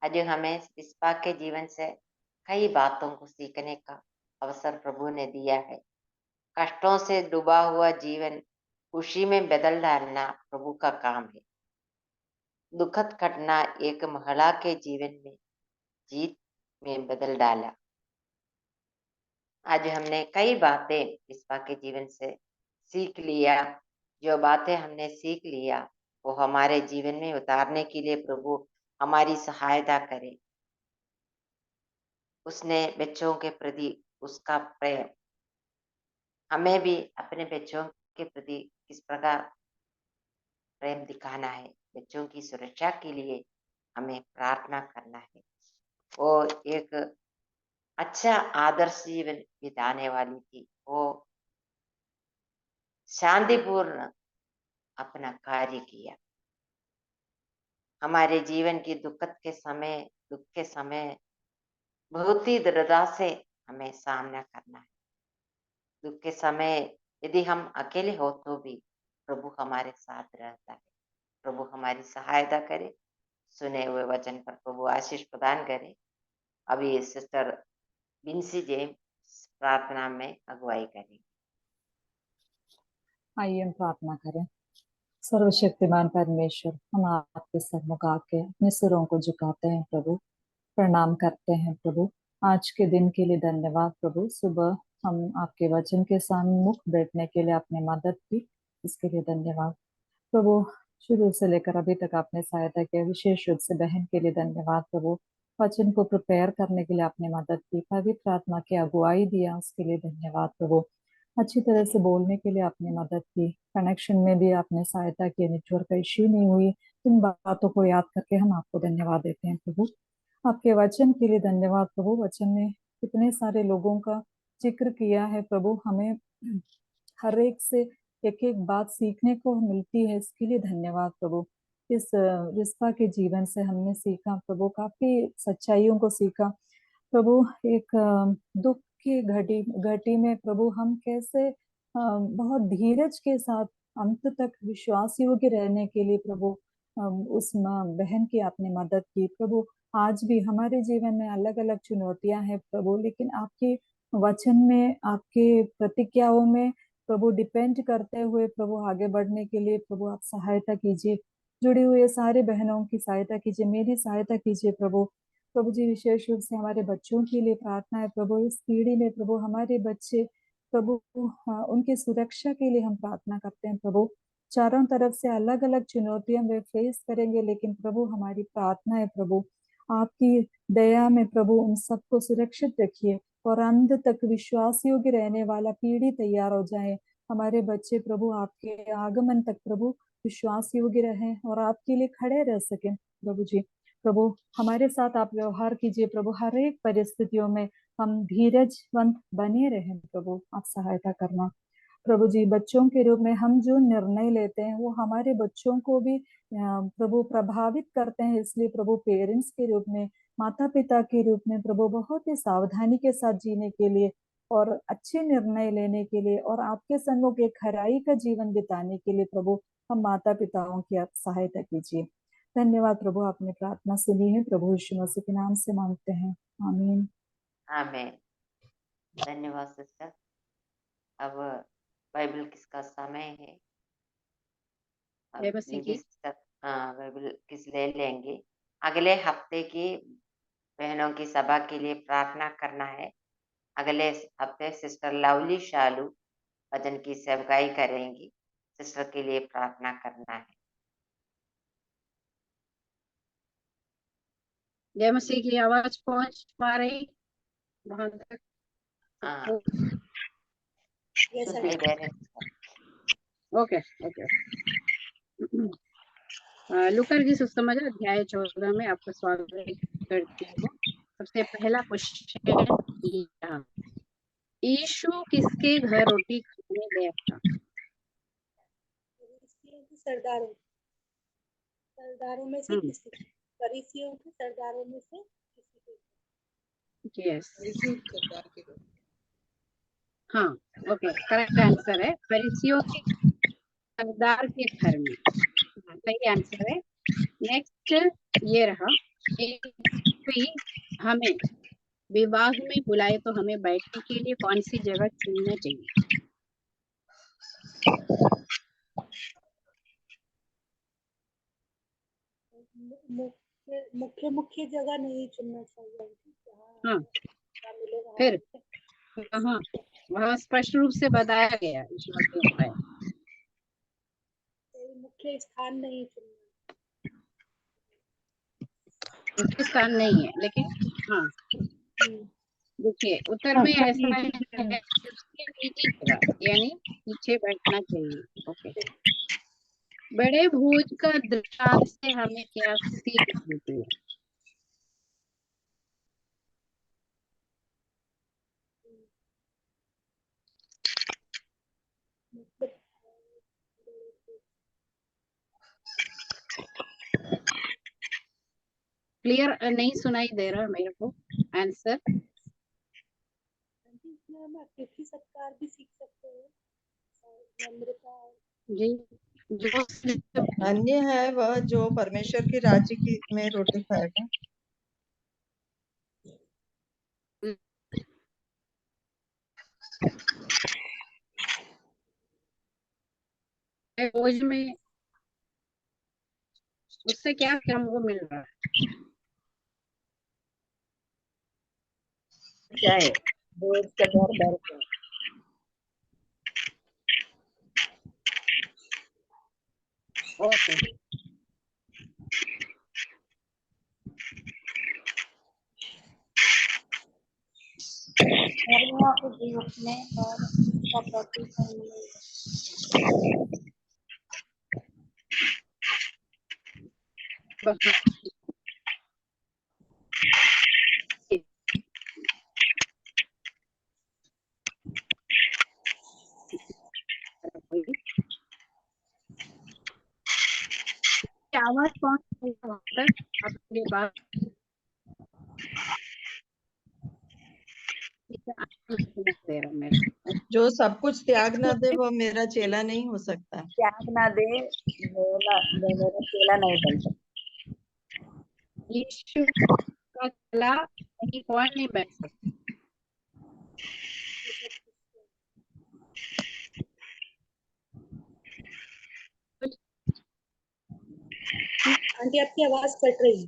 आज हमें रिस्पा के जीवन से कई बातों को सीखने का अवसर प्रभु ने दिया है। कष्टों से डूबा हुआ जीवन खुशी में बदल डालना प्रभु का काम है। दुखद घटना एक महिला के जीवन में जीत में बदल डाला। आज हमने कई बातें रिस्पा के जीवन से सीख लिया। जो बातें हमने सीख लिया वो हमारे जीवन में उतारने के लिए प्रभु हमारी सहायता करे। उसने बच्चों के प्रति उसका प्रेम, हमें भी अपने बच्चों के प्रति किस प्रकार प्रेम दिखाना है। बच्चों की सुरक्षा के लिए हमें प्रार्थना करना है। वो एक अच्छा आदर्श जीवन बिताने वाली थी। वो शांतिपूर्ण अपना कार्य किया। हमारे जीवन की दुख के समय बहुत ही दृढ़ता से हमें सामना करना है। दुख के समय यदि हम अकेले हो तो भी प्रभु हमारे साथ रहता है। प्रभु हमारी सहायता करे। सुने हुए वचन पर प्रभु आशीष प्रदान करे। अभी सिस्टर बिन्सी जेम्स प्रार्थना में अगुवाई करेंगे। आइए हम प्रार्थना करें। सर्वशक्तिमान परमेश्वर, हम आपके सम्मुख आके अपने सिरों को झुकाते हैं प्रभु, प्रणाम करते हैं प्रभु। आज के दिन के लिए धन्यवाद प्रभु। सुबह हम आपके वचन के सम्मुख बैठने के लिए आपने मदद की, इसके लिए धन्यवाद प्रभु। शुरू से लेकर अभी तक आपने सहायता किया, विशेष रूप से बहन के लिए धन्यवाद प्रभु। वचन को प्रिपेयर करने के लिए आपने मदद की, पवित्र आत्मा की अगुवाई दिया, उसके लिए धन्यवाद प्रभु। अच्छी तरह से बोलने के लिए आपने मदद की, कनेक्शन में भी आपने सहायता की, नेटवर्क का इश्यू नहीं हुई। इन बातों को याद करके हम आपको धन्यवाद देते हैं प्रभु। आपके वचन के लिए धन्यवाद प्रभु। वचन ने कितने सारे लोगों का जिक्र किया है प्रभु, हमें हर एक से एक एक बात सीखने को मिलती है, इसके लिए धन्यवाद प्रभु। इस रिस्पा के जीवन से हमने सीखा प्रभु, काफी सच्चाइयों को सीखा प्रभु। एक दुख की घटी में प्रभु हम कैसे बहुत धीरज के साथ अंत तक विश्वास योग्य रहने के लिए प्रभु उस बहन की आपने मदद की प्रभु। आज भी हमारे जीवन में अलग अलग चुनौतियां हैं प्रभु, लेकिन आपके वचन में, आपके प्रतिज्ञाओं में प्रभु डिपेंड करते हुए प्रभु आगे बढ़ने के लिए प्रभु आप सहायता कीजिए। जुड़े हुए सारे बहनों की सहायता कीजिए, मेरी सहायता कीजिए प्रभु। प्रभु जी विशेष रूप से हमारे बच्चों के लिए प्रार्थना है प्रभु। इस पीढ़ी में प्रभु हमारे बच्चे प्रभु उनकी सुरक्षा के लिए हम प्रार्थना करते हैं प्रभु। चारों तरफ से अलग अलग चुनौतियां वे फेस करेंगे, लेकिन प्रभु हमारी प्रार्थना है प्रभु आपकी दया में प्रभु उन सबको सुरक्षित रखिए और अंत तक विश्वास योग्य रहने वाला पीढ़ी तैयार हो जाए। हमारे बच्चे प्रभु आपके आगमन तक प्रभु विश्वास योग्य रहें और आपके लिए खड़े रह सकें प्रभु जी। प्रभु हमारे साथ आप व्यवहार कीजिए प्रभु, हर एक परिस्थितियों में हम धीरजवंत बने रहें प्रभु, आप सहायता करना प्रभु जी। बच्चों के रूप में हम जो निर्णय लेते हैं वो हमारे बच्चों को भी प्रभु प्रभावित करते हैं, इसलिए प्रभु पेरेंट्स के रूप में, माता पिता के रूप में प्रभु बहुत ही सावधानी के साथ जीने के लिए और अच्छे निर्णय लेने के लिए और आपके सम्मुख एक खराई का जीवन बिताने के लिए प्रभु हम माता पिताओं की आप सहायता कीजिए। धन्यवाद प्रभु, आपने प्रार्थना सुनी है, प्रभु यीशु मसीह के नाम से मांगते हैं, आमीन। आमीन। धन्यवाद सिस्टर। अब बाइबल किसका समय है। अब जय मसीह लिंकी की। सिस्टर बाइबल किस ले लेंगे। अगले हफ्ते की बहनों की सभा के लिए प्रार्थना करना है। अगले हफ्ते सिस्टर लवली शालू भजन की सेवकाई करेंगी। सिस्टर के लिए प्रार्थना करना है। जय मसीह की आवाज पहुंच पा रही वहां तक? हाँ, यस सुनाई दे रहे। Okay okay. लूका की सुसमाचार अध्याय 14 में आपका स्वागत करती हूँ। सबसे पहला क्वेश्चन यीशु किसके घर रोटी खाने गया था? फरीसियों के सरदारों में से किसी फरीसियों के सरदारों में से किसी के। यस, हाँ, ओके, करेक्ट आंसर है फरीसियों के सरदार के घर में। सही आंसर है। नेक्स्ट ये रहा, एक कोई हमें विवाह में बुलाए तो हमें बैठने के लिए कौन सी जगह चुनना चाहिए? मुख्य जगह नहीं चुनना चाहिए। हाँ, मिलेगा फिर हाँ, वहाँ स्पष्ट रूप से बताया गया ईश्वर के उपाय। मुख्य स्थान नहीं चुनना। मुख्य स्थान नहीं है, लेकिन हाँ देखिए उत्तर में ऐसा है उसके नीचे जगह यानी पीछे बैठना चाहिए। ओके, बड़े भोज का दृष्टांत से हमें क्या सीख मिलती है? क्लियर नहीं सुनाई दे रहा मेरे को आंसर। हम अतिथि सत्कार भी सीख सकते हैं, नम्रता। जी, जो अन्य है वह जो परमेश्वर के राज्य में रोटी खाएगा। भोज में उससे क्या हमको मिल रहा है? क्या है भोज का दर क्या? ओके, धर्मियों के जीवन में और इसका प्रतीक आवाज पहुंच रही है वहां तक आपके पास? दे रहा मेरे जो सब कुछ त्याग न दे वह मेरा चेला नहीं हो सकता। त्याग ना दे मेरा चेला नहीं बन सकता। यीशु का चेला नहीं, कौन नहीं बन सकता? आंटी आपकी आवाज कट रही है।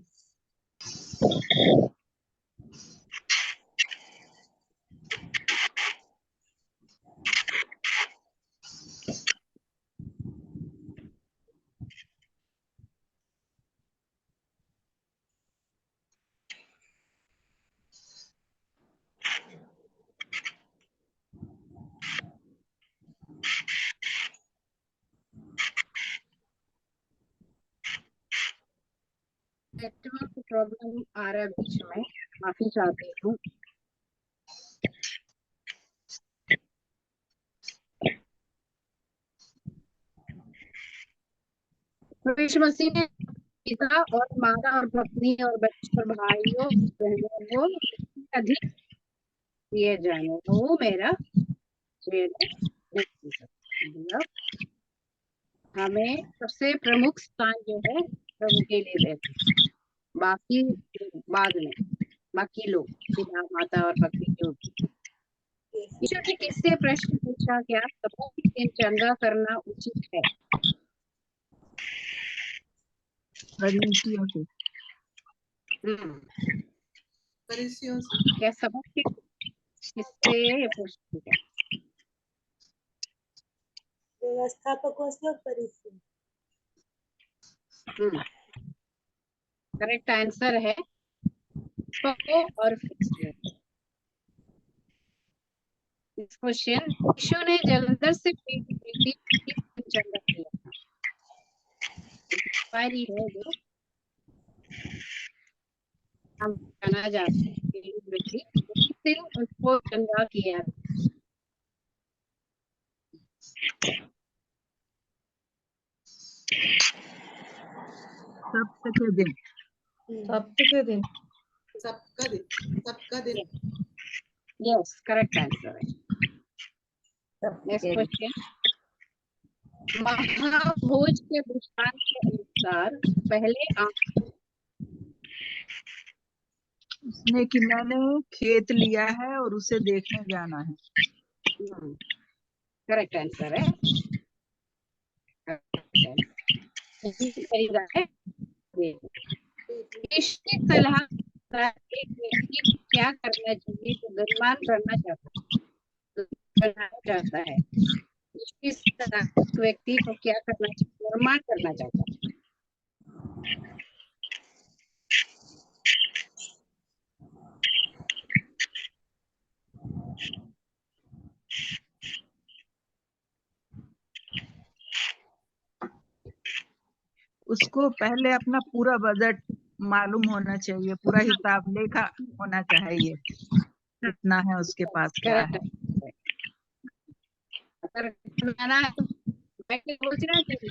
नेटवर्क प्रॉब्लम आ रहा है बीच में, माफी चाहती हूँ। यीशु मसीह ने पिता और माता और पत्नी और बच्चों और भाइयों बहनों को अधिक दिए जाने, वो मेरा चेला नहीं हो सकता। मतलब हमें सबसे प्रमुख स्थान जो है प्रभु के लिए देते हैं, बाकी बाद में बाकी लोग पिता माता और पत्नी जो। यीशु ने किससे प्रश्न पूछा? क्या प्रभु लेकिन चंगा करना उचित है। फरीसियों से क्या समझ के किससे ये पूछती है? व्यवस्थापकों से और फरीसियों। करेक्ट आंसर है पको और फरीसियों। इस क्वेश्चन, यीशु ने जलंधर से बेटी चंगा किया। पारी है जो हम जाना जाते हैं बेटी, उसने उसको चंगा किया। सप्त के दिन सबका दिन यस, करेक्ट आंसर है। नेक्स्ट क्वेश्चन, महाभोज के दृष्टांत के अनुसार पहले उसने कि मैंने खेत लिया है और उसे देखने जाना है। करेक्ट आंसर है। इसकी सलाह एक व्यक्ति को क्या करना चाहिए जो निर्माण करना चाहता है। इसकी सलाह एक व्यक्ति को क्या करना चाहिए, निर्माण करना चाहता है। उसको पहले अपना पूरा बजट मालूम होना चाहिए, पूरा हिसाब लेखा होना चाहिए, कितना है उसके पास, क्या है। अगर बनाना है तो मैं क्या सोचना चाहिए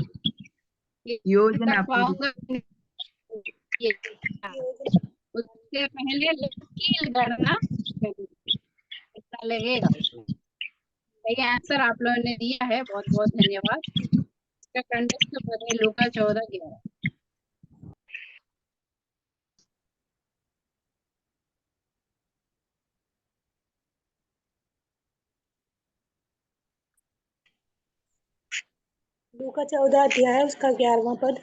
कि योजना कर पूरी। पाऊंगा ये, उससे पहले लकीर गणना कितना लगेगा उसमें। सही आंसर आप लोगों ने दिया है, बहुत बहुत धन्यवाद। इसका कंटेक्स्ट है लूका 14:11। लूका 14 अध्याय उसका 11वां पद।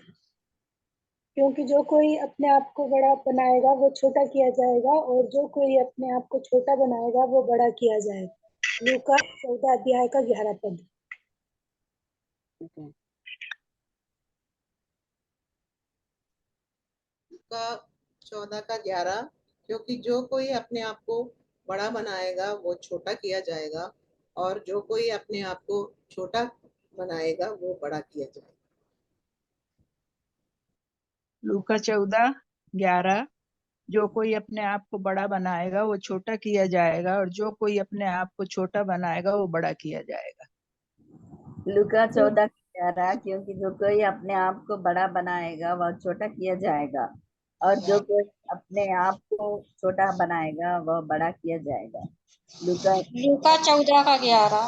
क्योंकि जो कोई अपने आप को बड़ा बनाएगा वो छोटा किया जाएगा, और जो कोई अपने आप को छोटा बनाएगा वो बड़ा किया जाएगा। लूका 14 अध्याय का 11 पद। का 14 का 11, क्योंकि जो कोई अपने आप को बड़ा बनाएगा वो छोटा किया जाएगा, और जो कोई अपने आप को छोटा बनाएगा वो बड़ा किया जाएगा। लूका 14:11, जो कोई अपने आप को बड़ा बनाएगा वो छोटा किया जाएगा, और जो कोई अपने आप को छोटा बनाएगा वो बड़ा किया जाएगा। लूका 14:11, क्योंकि जो कोई अपने आप को बड़ा बनाएगा वह छोटा किया जाएगा, और जो कोई अपने आप को छोटा बनाएगा वह बड़ा किया जाएगा। लूका 14 का 11,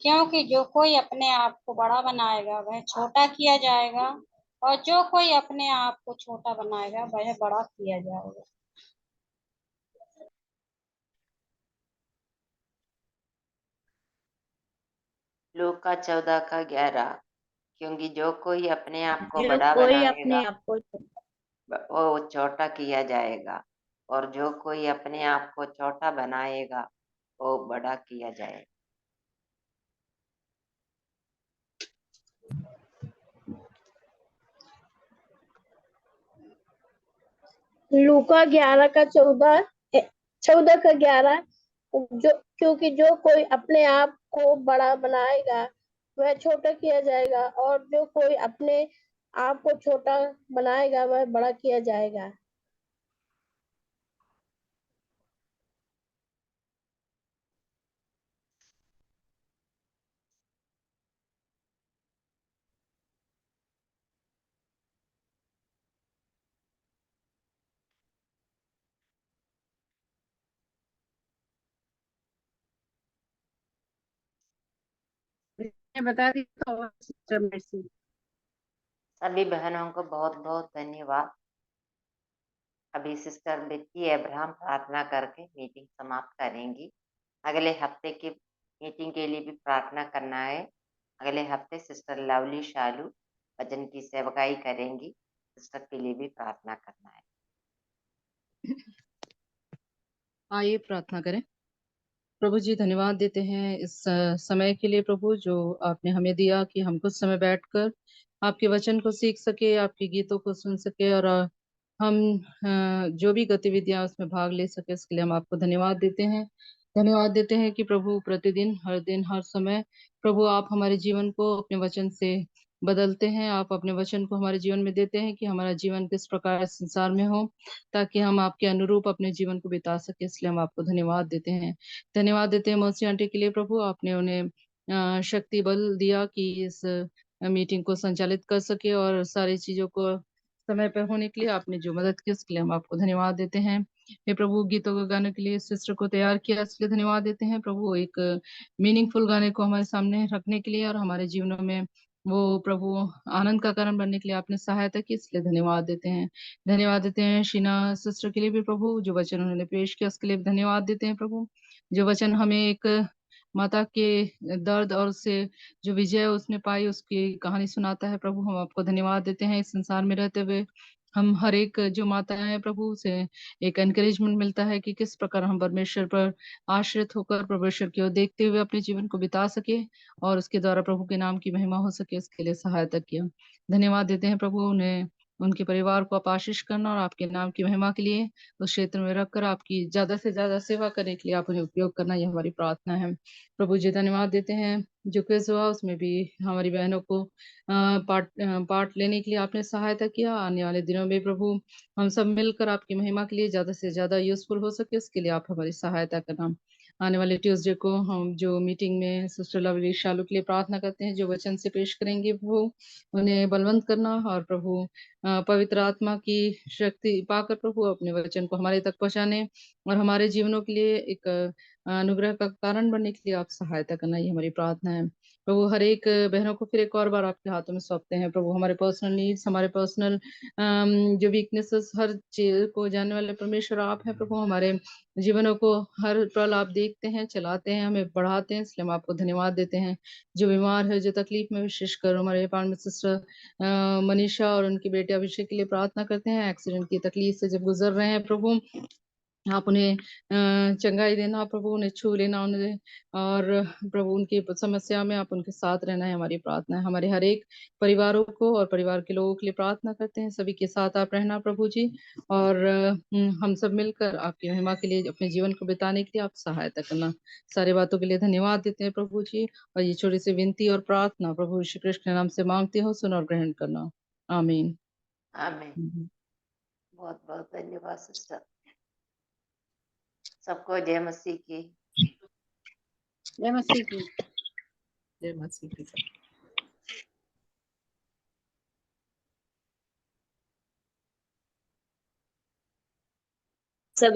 क्योंकि जो कोई अपने आप को बड़ा बनाएगा वह छोटा किया जाएगा, और जो कोई अपने आप को छोटा बनाएगा वह बड़ा किया जाएगा। लूका 14 का 11, क्योंकि जो कोई अपने आप को जो बड़ा कोई बनाएगा अपने आप को वो छोटा किया जाएगा, और जो कोई अपने आप को छोटा बनाएगा वो बड़ा किया जाएगा। लूका 11 का 14 का 11, क्योंकि जो कोई अपने आप को बड़ा बनाएगा वह छोटा किया जाएगा, और जो कोई अपने आप को छोटा बनाएगा वह बड़ा किया जाएगा। बता दी तो सिस्टर मेर्सी। सभी बहनों को बहुत बहुत धन्यवाद। अभी सिस्टर बेटी अब्राहम प्रार्थना करके मीटिंग समाप्त करेंगी। अगले हफ्ते की मीटिंग के लिए भी प्रार्थना करना है। अगले हफ्ते सिस्टर लवली शालू वचन की सेवकाई करेंगी। सिस्टर के लिए भी प्रार्थना करना है। आइए प्रार्थना करें। प्रभु जी धन्यवाद देते हैं इस समय के लिए प्रभु, जो आपने हमें दिया कि हम कुछ समय बैठकर आपके वचन को सीख सके, आपके गीतों को सुन सके और हम जो भी गतिविधियां उसमें भाग ले सके, इसके लिए हम आपको धन्यवाद देते हैं। धन्यवाद देते हैं कि प्रभु प्रतिदिन, हर दिन, हर समय प्रभु आप हमारे जीवन को अपने वचन से बदलते हैं। आप अपने वचन को हमारे जीवन में देते हैं कि हमारा जीवन किस प्रकार संसार में हो, ताकि हम आपके अनुरूप अपने जीवन को बिता सके। इसलिए हम आपको धन्यवाद देते हैं। धन्यवाद देते हैं मौसी आंटी के लिए प्रभु, आपने उन्हें शक्ति बल दिया कि इस मीटिंग को संचालित कर सके और सारी चीजों को समय पर होने के लिए आपने जो मदद की उसके लिए हम आपको धन्यवाद देते हैं। हे प्रभु, गीतों को गाने के लिए सिस्टर को तैयार किया, इसलिए धन्यवाद देते हैं प्रभु। एक मीनिंगफुल गाने को हमारे सामने रखने के लिए और हमारे जीवनों में वो प्रभु आनंद का कारण बनने के लिए आपने सहायता की, इसलिए धन्यवाद देते हैं। धन्यवाद देते हैं शीना सिस्टर के लिए भी प्रभु, जो वचन उन्होंने पेश किया उसके लिए भी धन्यवाद देते हैं प्रभु। जो वचन हमें एक माता के दर्द और से जो विजय उसने पाई उसकी कहानी सुनाता है प्रभु, हम आपको धन्यवाद देते हैं। इस संसार में रहते हुए हम हर एक जो माताएं हैं प्रभु से एक एनकरेजमेंट मिलता है कि किस प्रकार हम परमेश्वर पर आश्रित होकर परमेश्वर की ओर देखते हुए अपने जीवन को बिता सके और उसके द्वारा प्रभु के नाम की महिमा हो सके, उसके लिए सहायता किया। धन्यवाद देते हैं प्रभु, उन्हें उनके परिवार को आप आशीष करना और आपके नाम की महिमा के लिए उस क्षेत्र में रखकर आपकी ज्यादा से ज्यादा सेवा करने के लिए आप उन्हें उपयोग करना, ये हमारी प्रार्थना है प्रभु जी। धन्यवाद देते हैं जो क्विज हुआ उसमें भी हमारी बहनों को पार्ट लेने के लिए आपने सहायता किया। आने वाले दिनों में प्रभु हम सब मिलकर आपकी महिमा के लिए ज्यादा से ज्यादा यूजफुल हो सके, इसके लिए आप हमारी सहायता करना। आने वाले ट्यूसडे को हम जो मीटिंग में सिस्टर लवली शालू के लिए प्रार्थना करते हैं, जो वचन से पेश करेंगे वो उन्हें बलवंत करना और प्रभु पवित्र आत्मा की शक्ति पाकर प्रभु अपने वचन को हमारे तक पहुंचाने और हमारे जीवनों के लिए एक अनुग्रह का कारण बनने के लिए आप सहायता करना, ये हमारी प्रार्थना है प्रभु। हर एक बहनों को फिर एक और बार आपके हाथों में सौंपते हैं प्रभु। हमारे पर्सनल नीड्स, हमारे पर्सनल जो वीकनेसेस, हर चीज को जानने वाले परमेश्वर आप हैं प्रभु। हमारे जीवनों को हर पल आप देखते हैं, चलाते हैं, हमें बढ़ाते हैं, इसलिए हम आपको धन्यवाद देते हैं। जो बीमार है, जो तकलीफ में, विशेषकर हमारे नेपाल में सिस्टर मनीषा और उनके बेटे अभिषेक के लिए प्रार्थना करते हैं। एक्सीडेंट की तकलीफ से जब गुजर रहे हैं प्रभु, आप उन्हें चंगाई देना प्रभु, उन्हें छू लेना उन्हें, और प्रभु उनकी समस्या में आप उनके साथ रहना है हमारी प्रार्थना है। हमारे हर एक परिवारों को और परिवार के लोगों के लिए प्रार्थना करते हैं, सभी के साथ आप रहना प्रभु जी, और हम सब मिलकर आपकी महिमा के लिए अपने जीवन को बिताने के लिए आप सहायता करना। सारी बातों के लिए धन्यवाद देते हैं प्रभु जी, और ये छोटी सी विनती और प्रार्थना प्रभु श्री कृष्ण के नाम से मांगते हो, सुन और ग्रहण करना, आमीन। आमीन। बहुत बहुत धन्यवाद सिस्टर। सबको जय मसीह की। जय मसीह की। जय मसीह की। सभी